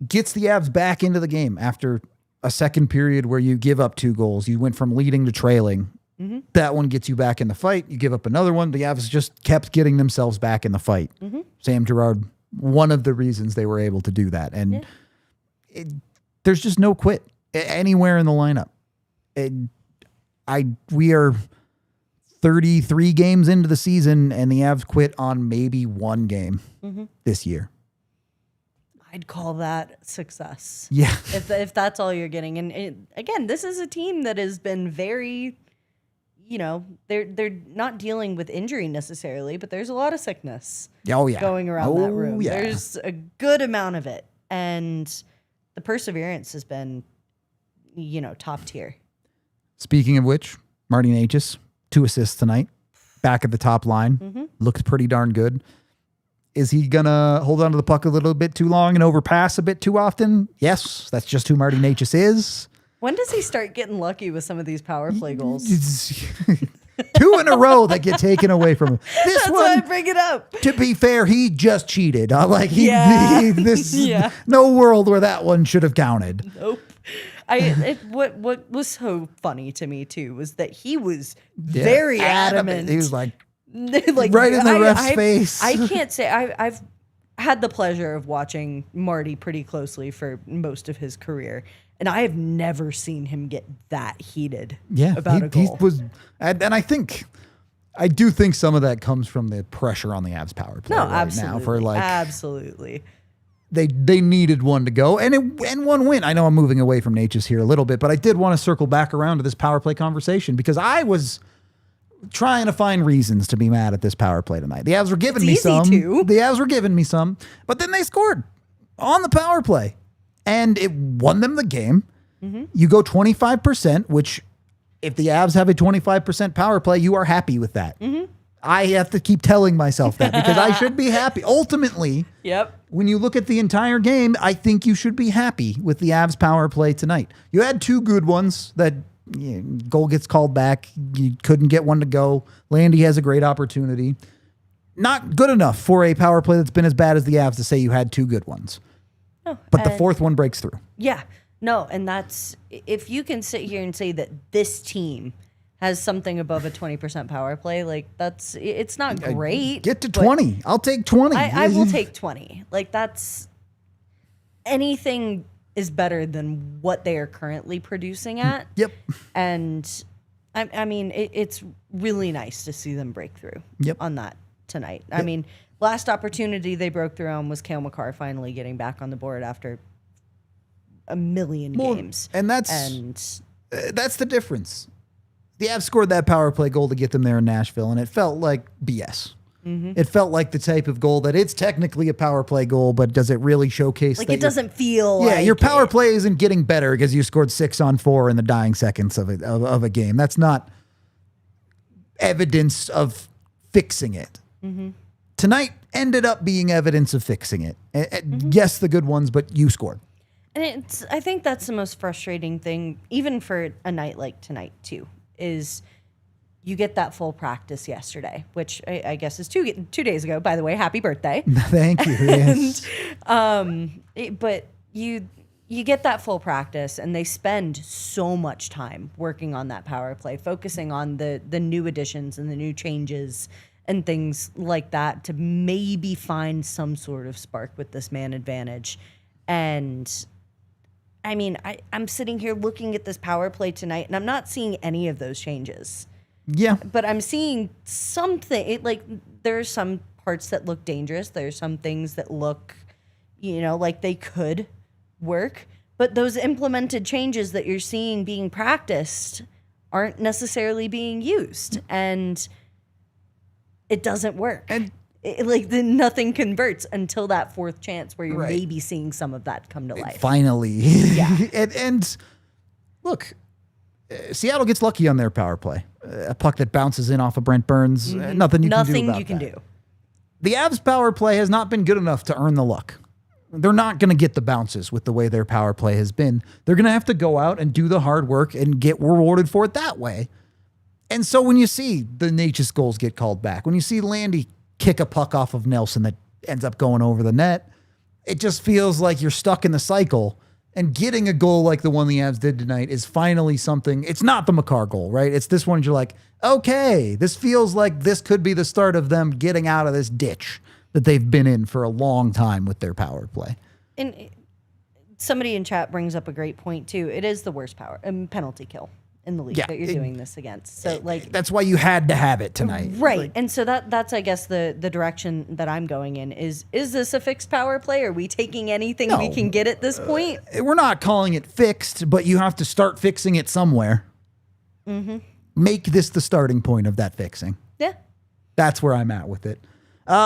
gets the Avs back into the game after a second period where you give up 2 goals. You went from leading to trailing. Mm-hmm. That one gets you back in the fight. You give up another one. The Avs just kept getting themselves back in the fight. Mm-hmm. Sam Girard, one of the reasons they were able to do that. And there's just no quit anywhere in the lineup. We are 33 games into the season, and the Avs quit on maybe 1 game this year. I'd call that success. Yeah. If that's all you're getting. And again, this is a team that has been very, they're not dealing with injury necessarily, but there's a lot of sickness going around that room. Yeah. There's a good amount of it. And the perseverance has been, top tier. Speaking of which, Marty Necas, 2 assists tonight, back at the top line, looked pretty darn good. Is he going to hold on to the puck a little bit too long and overpass a bit too often? Yes, that's just who Marty Necas is. When does he start getting lucky with some of these power play goals? 2 in a row that get taken away from him. That's why I bring it up. To be fair, he just cheated. No world where that one should have counted. Nope. What was so funny to me too was that he was very adamant. He was like right in the ref's face. I can't say I've had the pleasure of watching Marty pretty closely for most of his career, and I have never seen him get that heated about a goal. And I do think some of that comes from the pressure on the Avs power play absolutely. They needed one to go, and one win. I know I'm moving away from Necas here a little bit, but I did want to circle back around to this power play conversation because I was trying to find reasons to be mad at this power play tonight. The Avs were giving me some. The Avs were giving me some, but then they scored on the power play, and it won them the game. Mm-hmm. You go 25%, which if the Avs have a 25% power play, you are happy with that. Mm-hmm. I have to keep telling myself that because I should be happy. Ultimately, when you look at the entire game, I think you should be happy with the Avs power play tonight. You had 2 good ones that goal gets called back. You couldn't get one to go. Landy has a great opportunity. Not good enough for a power play that's been as bad as the Avs to say you had 2 good ones. No, but the 4th one breaks through. Yeah. No, and that's, if you can sit here and say that this team has something above a 20% power play, it's not great. Get to 20. I'll take 20. I will take 20. That's anything is better than what they are currently producing at. Yep. And I mean, it's really nice to see them break through on that tonight. Yep. I mean, last opportunity they broke through on was Cale Makar finally getting back on the board after a million games. And that's the difference. The Avs scored that power play goal to get them there in Nashville, and it felt like BS. Mm-hmm. It felt like the type of goal that it's technically a power play goal, but does it really showcase that it doesn't feel like your power play isn't getting better because you scored 6 on 4 in the dying seconds of a game. That's not evidence of fixing it. Mm-hmm. Tonight ended up being evidence of fixing it. Yes, the good ones, but you scored. And I think that's the most frustrating thing, even for a night like tonight too, is you get that full practice yesterday, which I guess is 2 days ago. By the way, happy birthday! Thank you. Yes. But you get that full practice, and they spend so much time working on that power play, focusing on the new additions and the new changes and things like that to maybe find some sort of spark with this man advantage. And I mean, I'm sitting here looking at this power play tonight, and I'm not seeing any of those changes. Yeah. But I'm seeing something. There are some parts that look dangerous. There are some things that look, like they could work. But those implemented changes that you're seeing being practiced aren't necessarily being used, and it doesn't work. And nothing converts until that fourth chance where you're maybe seeing some of that come to life. Finally. Yeah. and look, Seattle gets lucky on their power play. A puck that bounces in off of Brent Burns. Nothing you can do about that. The Avs power play has not been good enough to earn the luck. They're not going to get the bounces with the way their power play has been. They're going to have to go out and do the hard work and get rewarded for it that way. And so when you see the Natchez goals get called back, when you see Landy kick a puck off of Nelson that ends up going over the net, it just feels like you're stuck in the cycle. And getting a goal like the one the Avs did tonight is finally something. It's not the Makar goal, right? It's this one you're like, okay, this feels like this could be the start of them getting out of this ditch that they've been in for a long time with their power play. And somebody in chat brings up a great point too. It is the worst penalty kill in the league that you're doing this against. So that's why you had to have it tonight. Right. And so that's I guess the direction that I'm going in is this a fixed power play? Are we taking anything we can get at this point? We're not calling it fixed, but you have to start fixing it somewhere. Make this the starting point of that fixing. Yeah. That's where I'm at with it.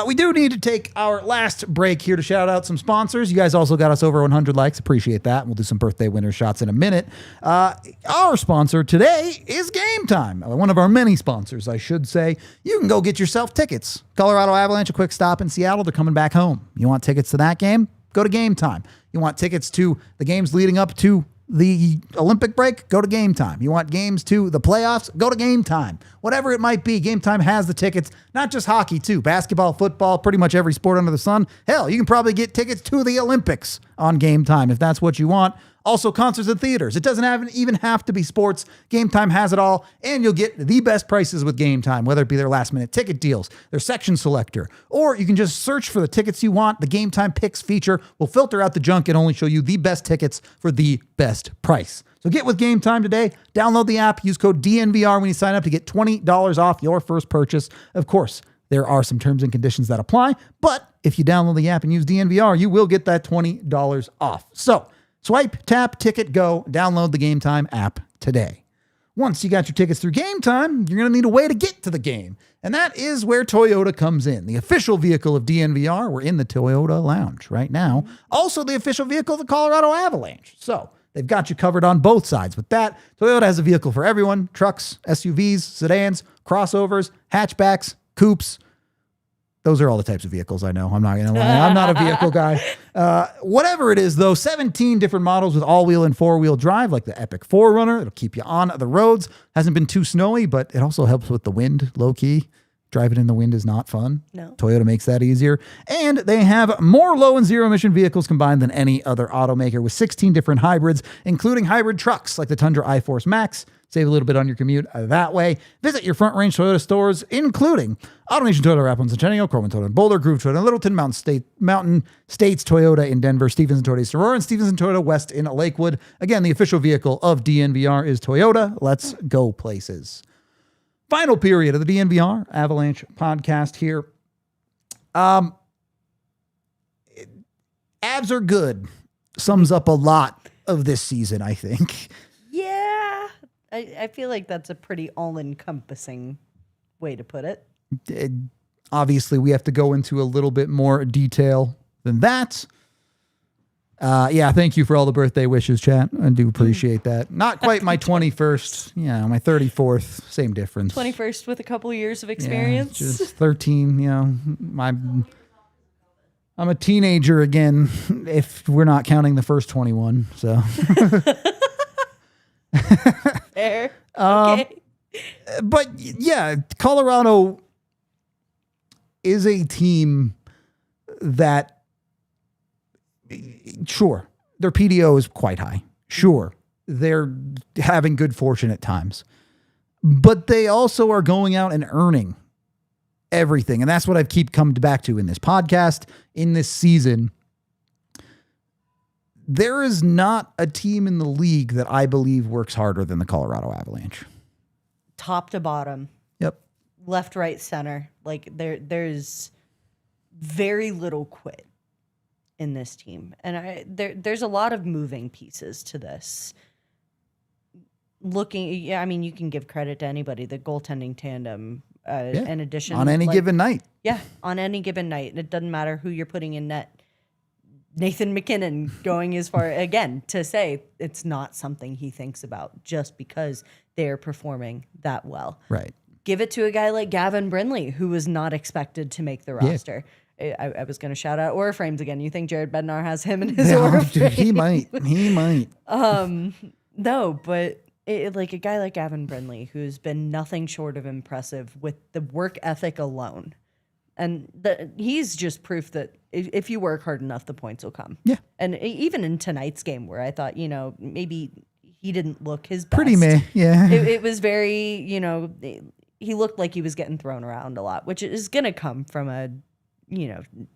We do need to take our last break here to shout out some sponsors. You guys also got us over 100 likes. Appreciate that. We'll do some birthday winner shots in a minute. Our sponsor today is Game Time. One of our many sponsors, I should say. You can go get yourself tickets. Colorado Avalanche, a quick stop in Seattle. They're coming back home. You want tickets to that game? Go to Game Time. You want tickets to the games leading up to the Olympic break? Go to Game Time. You want games to the playoffs? Go to Game Time. Whatever it might be, Game Time has the tickets. Not just hockey, too. Basketball, football, pretty much every sport under the sun. Hell, you can probably get tickets to the Olympics on Game Time if that's what you want. Also, concerts and theaters. It doesn't even have to be sports. Game Time has it all, and you'll get the best prices with Game Time, whether it be their last-minute ticket deals, their section selector, or you can just search for the tickets you want. The Game Time Picks feature will filter out the junk and only show you the best tickets for the best price. So get with Game Time today. Download the app. Use code DNVR when you sign up to get $20 off your first purchase. Of course, there are some terms and conditions that apply, but if you download the app and use DNVR, you will get that $20 off. So swipe, tap, ticket, go. Download the Game Time app today. Once you got your tickets through Game Time, you're going to need a way to get to the game. And that is where Toyota comes in. The official vehicle of DNVR. We're in the Toyota Lounge right now. Also the official vehicle of the Colorado Avalanche. So they've got you covered on both sides. With that, Toyota has a vehicle for everyone. Trucks, SUVs, sedans, crossovers, hatchbacks, coupes. Those are all the types of vehicles I know. I'm not going to lie. I'm not a vehicle guy. Whatever it is, though, 17 different models with all-wheel and four-wheel drive, like the Epic 4Runner. It'll keep you on the roads. Hasn't been too snowy, but it also helps with the wind, low-key. Driving in the wind is not fun. No. Toyota makes that easier. And they have more low and zero emission vehicles combined than any other automaker with 16 different hybrids, including hybrid trucks like the Tundra iForce Max. Save a little bit on your commute that way. Visit your Front Range Toyota stores, including AutoNation Toyota Rapids, Centennial, Corwin Toyota, Boulder, Groove Toyota, Littleton, Mountain States Toyota in Denver, Stevenson Toyota East Aurora, and Stevenson Toyota West in Lakewood. Again, the official vehicle of DNVR is Toyota. Let's go places. Final period of the DNVR Avalanche podcast here. Avs are good. Sums up a lot of this season, I think. Yeah. I feel like that's a pretty all-encompassing way to put it. Obviously, we have to go into a little bit more detail than that. Yeah, thank you for all the birthday wishes, chat. I do appreciate that. Not quite my 21st. Yeah, my 34th. Same difference. 21st with a couple years of experience. Yeah, just 13, you know. I'm a teenager again, if we're not counting the first 21. So... Fair. Okay. But yeah, Colorado is a team that, sure, their PDO is quite high. Sure, they're having good fortune at times. But they also are going out and earning everything. And that's what I've keep coming back to in this podcast, in this season. There is not a team in the league that I believe works harder than the Colorado Avalanche. Top to bottom. Yep. Left, right, center. Like there's very little quit in this team. And there's a lot of moving pieces to this. looking, I mean, you can give credit to anybody. The goaltending tandem, in addition on any given night. Yeah, on any given night. It doesn't matter who you're putting in net. Nathan MacKinnon going as far, again, to say it's not something he thinks about just because they're performing that well. Right. Give it to a guy like Gavin Brindley, who was not expected to make the roster. I was going to shout out Aura Frames again. You think Jared Bednar has him in his Aura Frame? He might. He might. No, but like a guy like Gavin Brindley, who's been nothing short of impressive with the work ethic alone. And he's just proof that if you work hard enough, the points will come. Yeah. And even in tonight's game where I thought, maybe he didn't look his best. Pretty meh, yeah. It was very, he looked like he was getting thrown around a lot, which is going to come from a,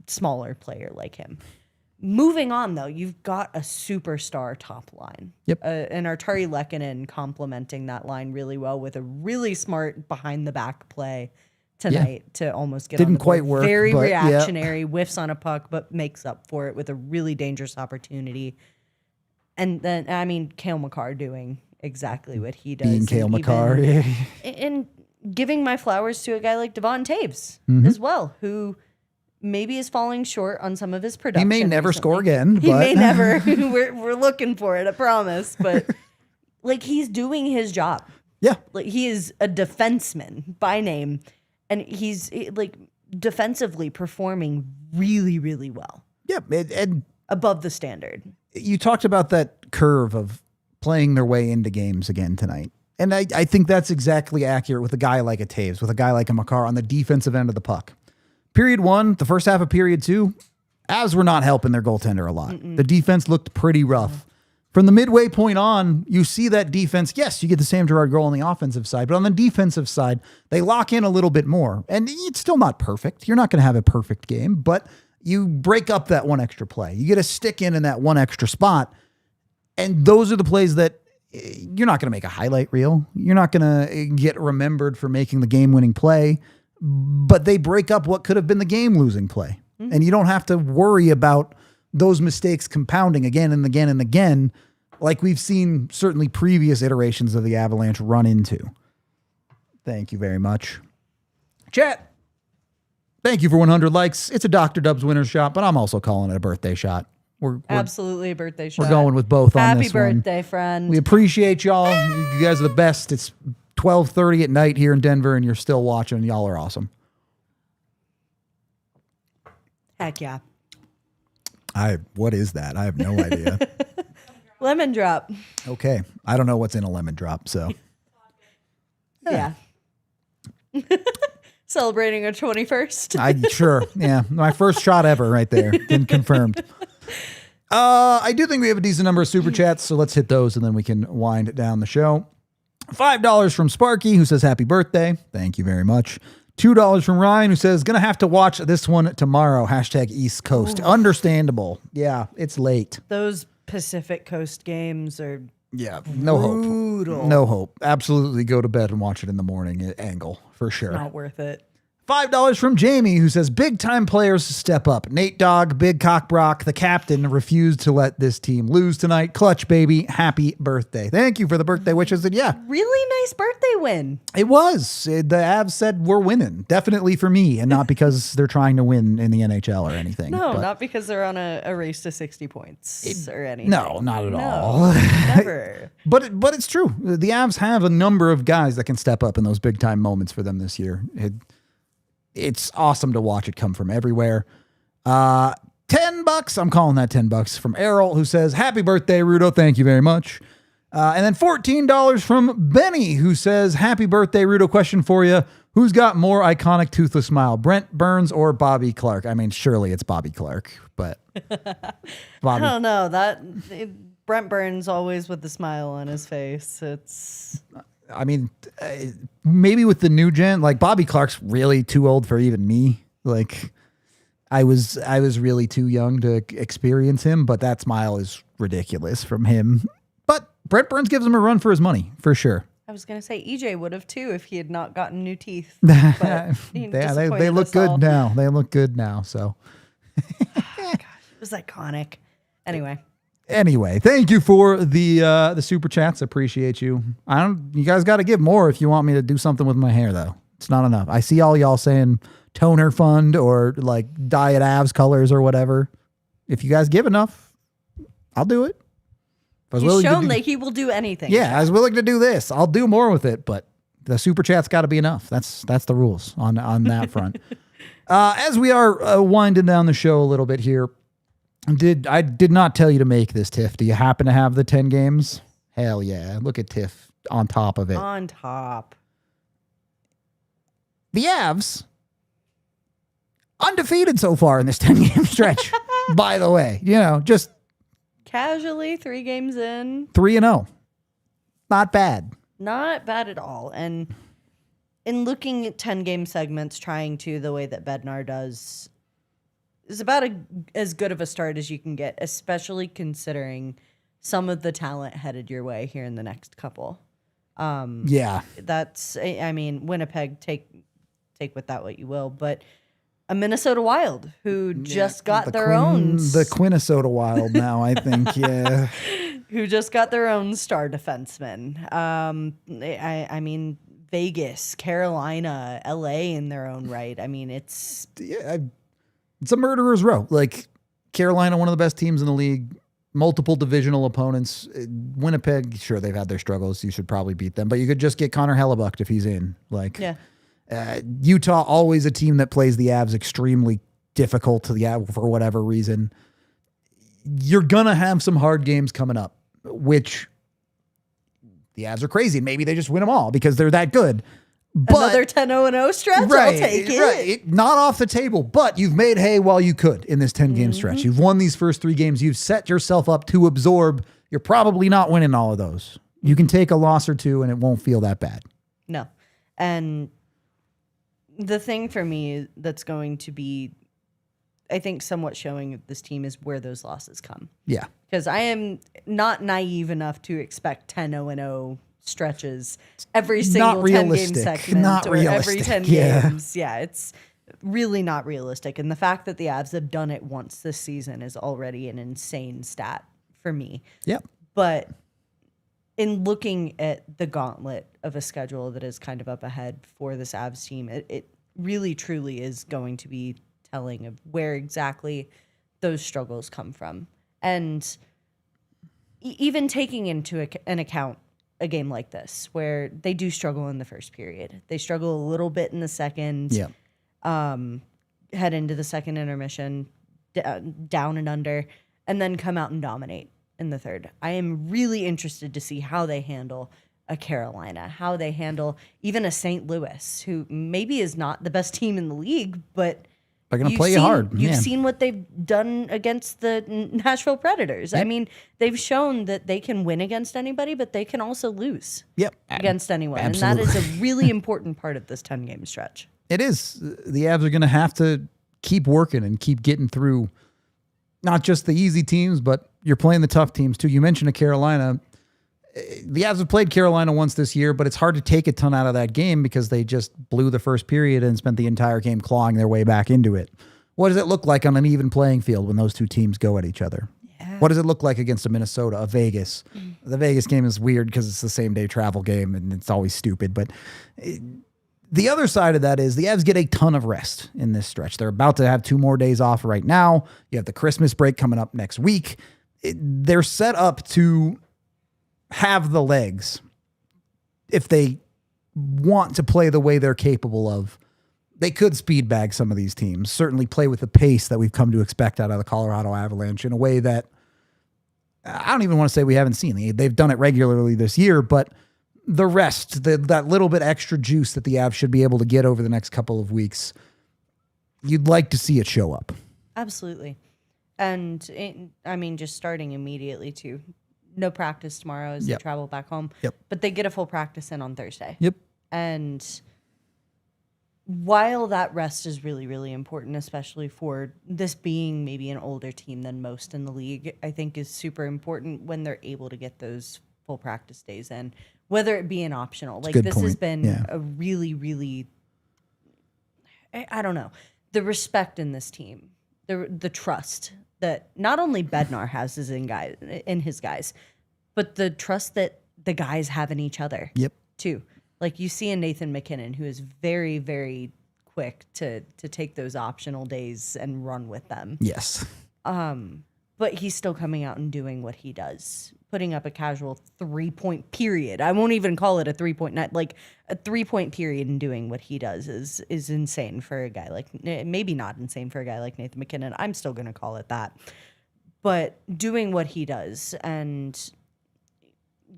smaller player like him. Moving on, though, you've got a superstar top line. Yep. And Arturi Lehkonen complementing that line really well with a really smart behind-the-back play tonight to almost get Didn't on the board. quite work. Very but, reactionary, whiffs on a puck, but makes up for it with a really dangerous opportunity. And then, I mean, Cale Makar doing exactly what he does. Being Cale Makar. And giving my flowers to a guy like Devon Taves as well, who maybe is falling short on some of his production. He may never score again. He may never. We're looking for it, I promise. But like, he's doing his job. Yeah. Like, he is a defenseman by name, and he's like defensively performing really, really well. Yeah. And above the standard. You talked about that curve of playing their way into games again tonight. And I think that's exactly accurate with a guy like a Taves, with a guy like a Makar on the defensive end of the puck. Period one, the first half of period two, Avs were not helping their goaltender a lot. The defense looked pretty rough. From the midway point on, you see that defense. Yes, you get the Sam Girard goal on the offensive side, but on the defensive side, they lock in a little bit more. And it's still not perfect. You're not going to have a perfect game, but you break up that one extra play. You get a stick in that one extra spot. And those are the plays that you're not going to make a highlight reel. You're not going to get remembered for making the game-winning play, but they break up what could have been the game-losing play. And you don't have to worry about those mistakes compounding again and again and again, like we've seen certainly previous iterations of the Avalanche run into. Thank you very much. Chat, thank you for 100 likes. It's a Dr. Dubs winner's shot, but I'm also calling it a birthday shot. We're absolutely a birthday shot. We're going with both on this one. Happy birthday, friend. We appreciate y'all. You guys are the best. It's 12:30 at night here in Denver, and you're still watching. Y'all are awesome. Heck yeah. What is that? I have no idea. Lemon drop. Okay. I don't know what's in a lemon drop, so. Yeah. Celebrating our 21st. Sure. Yeah. My first shot ever right there. Been confirmed. I do think we have a decent number of super chats, so let's hit those and then we can wind down the show. $5 from Sparky, who says happy birthday. Thank you very much. $2 from Ryan, who says, gonna have to watch this one tomorrow. # East Coast. Ooh. Understandable. Yeah, it's late. Those Pacific Coast games are no brutal. Hope. No hope. Absolutely go to bed and watch it in the morning at Angle, for sure. Not worth it. $5 from Jamie, who says, big time players step up. Nate Dogg, Big Cock Brock, the captain, refused to let this team lose tonight. Clutch, baby. Happy birthday. Thank you for the birthday wishes. And yeah. Really nice birthday win. It was. The Avs said we're winning. Definitely for me, and not because they're trying to win in the NHL or anything. No, not because they're on a race to 60 points or anything. No, not at all. Never. But it's true. The Avs have a number of guys that can step up in those big time moments for them this year. It's awesome to watch it come from everywhere. $10. I'm calling that $10 from Errol, who says, happy birthday, Rudo. Thank you very much. And then $14 from Benny, who says, happy birthday, Rudo. Question for you. Who's got more iconic toothless smile, Brent Burns or Bobby Clark? I mean, surely it's Bobby Clark, but Bobby. I don't know. Brent Burns always with the smile on his face. I mean, maybe with the new gen, like Bobby Clark's really too old for even me. Like I was really too young to experience him, but that smile is ridiculous from him. But Brent Burns gives him a run for his money, for sure. I was going to say EJ would have too if he had not gotten new teeth. But they look good now. They look good now. So gosh, it was iconic. Anyway. Anyway, thank you for the super chats. Appreciate you. You guys got to give more if you want me to do something with my hair, though. It's not enough. I see all y'all saying toner fund or like diet abs colors or whatever. If you guys give enough, I'll do it. He's shown that he will do anything. Yeah, I was willing to do this. I'll do more with it, but the super chat's got to be enough. That's the rules on that front. As we are winding down the show a little bit here, I did not tell you to make this, Tiff. Do you happen to have the 10 games? Hell yeah. Look at Tiff on top of it. On top. The Avs, undefeated so far in this 10-game stretch, by the way. Just casually 3 games in. 3-0. Not bad. Not bad at all. And in looking at 10-game segments, trying to the way that Bednar does, is about as good of a start as you can get, especially considering some of the talent headed your way here in the next couple. Yeah. That's, Winnipeg, take with that what you will, but a Minnesota Wild who just got their own. The Quinnesota Wild now, I think, yeah. Who just got their own star defenseman. Vegas, Carolina, LA in their own right. It's a murderer's row. Like Carolina, one of the best teams in the league, multiple divisional opponents. Winnipeg, sure, they've had their struggles. You should probably beat them, but you could just get Connor Hellebuck if he's in. Utah, always a team that plays the Avs extremely difficult to the Avs for whatever reason. You're going to have some hard games coming up, which the Avs are crazy. Maybe they just win them all because they're that good. But, another 10-0 stretch, right, I'll take it. Right. Not off the table, but you've made hay while you could in this 10-game stretch. You've won these first 3 games. You've set yourself up to absorb. You're probably not winning all of those. You can take a loss or 2 and it won't feel that bad. No. And the thing for me that's going to be, I think, somewhat showing this team is where those losses come. Yeah. Because I am not naive enough to expect 10-0 stretches every single 10-game segment or every 10 games. Yeah, it's really not realistic. And the fact that the Avs have done it once this season is already an insane stat for me. Yep. But in looking at the gauntlet of a schedule that is kind of up ahead for this Avs team, it really truly is going to be telling of where exactly those struggles come from. And even taking into an account a game like this, where they do struggle in the first period. They struggle a little bit in the second, head into the second intermission, down and under, and then come out and dominate in the third. I am really interested to see how they handle a Carolina, how they handle even a St. Louis, who maybe is not the best team in the league, but they're going to play you hard. You've seen what they've done against the Nashville Predators. Yep. They've shown that they can win against anybody, but they can also lose against anyone. Absolutely. And that is a really important part of this 10-game stretch. It is. The Avs are going to have to keep working and keep getting through not just the easy teams, but you're playing the tough teams too. You mentioned a Carolina. The Avs have played Carolina once this year, but it's hard to take a ton out of that game because they just blew the first period and spent the entire game clawing their way back into it. What does it look like on an even playing field when those two teams go at each other? Yeah. What does it look like against a Minnesota, a Vegas? The Vegas game is weird because it's the same day travel game and it's always stupid. But the other side of that is the Avs get a ton of rest in this stretch. They're about to have 2 more days off right now. You have the Christmas break coming up next week. They're set up to have the legs if they want to play the way they're capable of. They could speed bag some of these teams, certainly play with the pace that we've come to expect out of the Colorado Avalanche in a way that I don't even want to say we haven't seen. They've done it regularly this year, but the rest, that little bit extra juice that the Avs should be able to get over the next couple of weeks, you'd like to see it show up. Absolutely. And just starting immediately too. No practice tomorrow as they travel back home. Yep. But they get a full practice in on Thursday. Yep. And while that rest is really, really important, especially for this being maybe an older team than most in the league, I think is super important when they're able to get those full practice days in, whether it be an optional. Like this has been a really, really, I don't know, the respect in this team, the trust that not only Bednar has in his guys, but the trust that the guys have in each other. Yep. Too. Like you see in Nathan MacKinnon, who is very, very quick to take those optional days and run with them. Yes. But he's still coming out and doing what he does, putting up a casual 3-point period. I won't even call it a 3-point night. Like a 3-point period and doing what he does is insane for a guy like, maybe not insane for a guy like Nathan MacKinnon. I'm still going to call it that. But doing what he does, and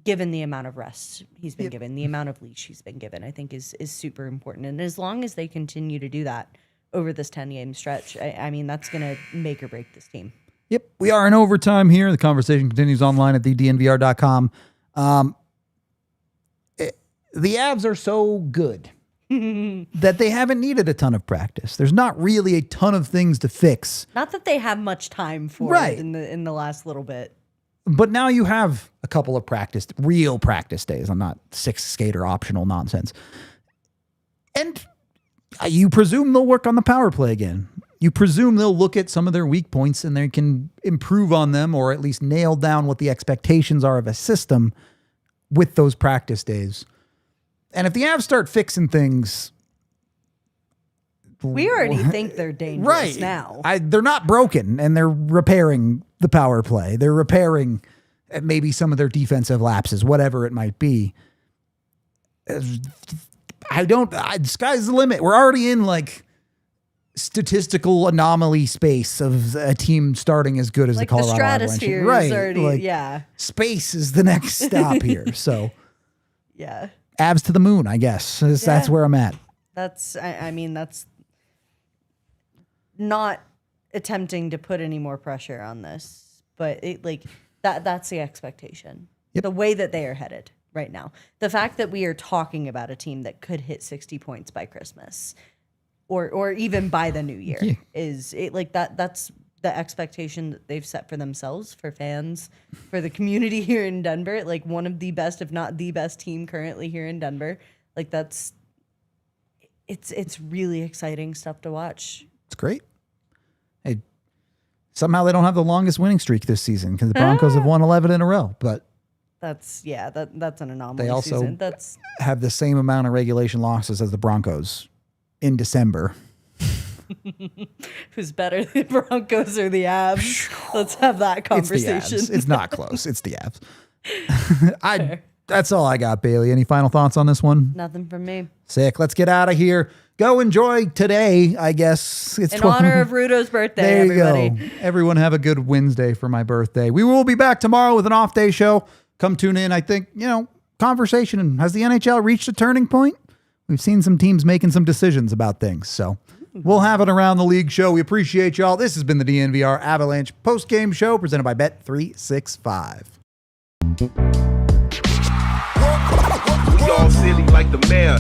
given the amount of rest he's been given, the amount of leash he's been given, I think is super important. And as long as they continue to do that over this 10-game stretch, I mean, that's going to make or break this team. Yep, we are in overtime here. The conversation continues online at thednvr.com. The Avs are so good that they haven't needed a ton of practice. There's not really a ton of things to fix. Not that they have much time for it in the last little bit. But now you have a couple of real practice days. I'm not 6 skater optional nonsense. And you presume they'll work on the power play again. You presume they'll look at some of their weak points and they can improve on them, or at least nail down what the expectations are of a system with those practice days. And if the Avs start fixing things, we already think they're dangerous now. They're not broken, and they're repairing the power play. They're repairing maybe some of their defensive lapses, whatever it might be. The sky's the limit. We're already in like statistical anomaly space of a team starting as good as like the Colorado Avalanche. Stratosphere is already, space is the next stop here. So yeah, Avs to the moon, I guess. That's where I'm at. That's not attempting to put any more pressure on this, but that's the expectation. Yep. The way that they are headed right now. The fact that we are talking about a team that could hit 60 points by Christmas or even by the new year is it like that. That's the expectation that they've set for themselves, for fans, for the community here in Denver. Like one of the best, if not the best team currently here in Denver. Like it's really exciting stuff to watch. It's great. Hey, somehow they don't have the longest winning streak this season because the Broncos have won 11 in a row, but that's an anomaly. They also season. have the same amount of regulation losses as the Broncos in December. Who's better, the Broncos or the Avs? Let's have that conversation. It's the Avs. It's not close. It's the Avs. That's all I got, Bailey. Any final thoughts on this one? Nothing from me. Sick. Let's get out of here. Go enjoy today, I guess. It's in honor of Rudo's birthday, there you everybody. go. Everyone have a good Wednesday for my birthday. We will be back tomorrow with an off-day show. Come tune in. I think, conversation. Has the NHL reached a turning point? We've seen some teams making some decisions about things. So we'll have it around the league show. We appreciate y'all. This has been the DNVR Avalanche Postgame Show presented by Bet365. We all silly like the mayor.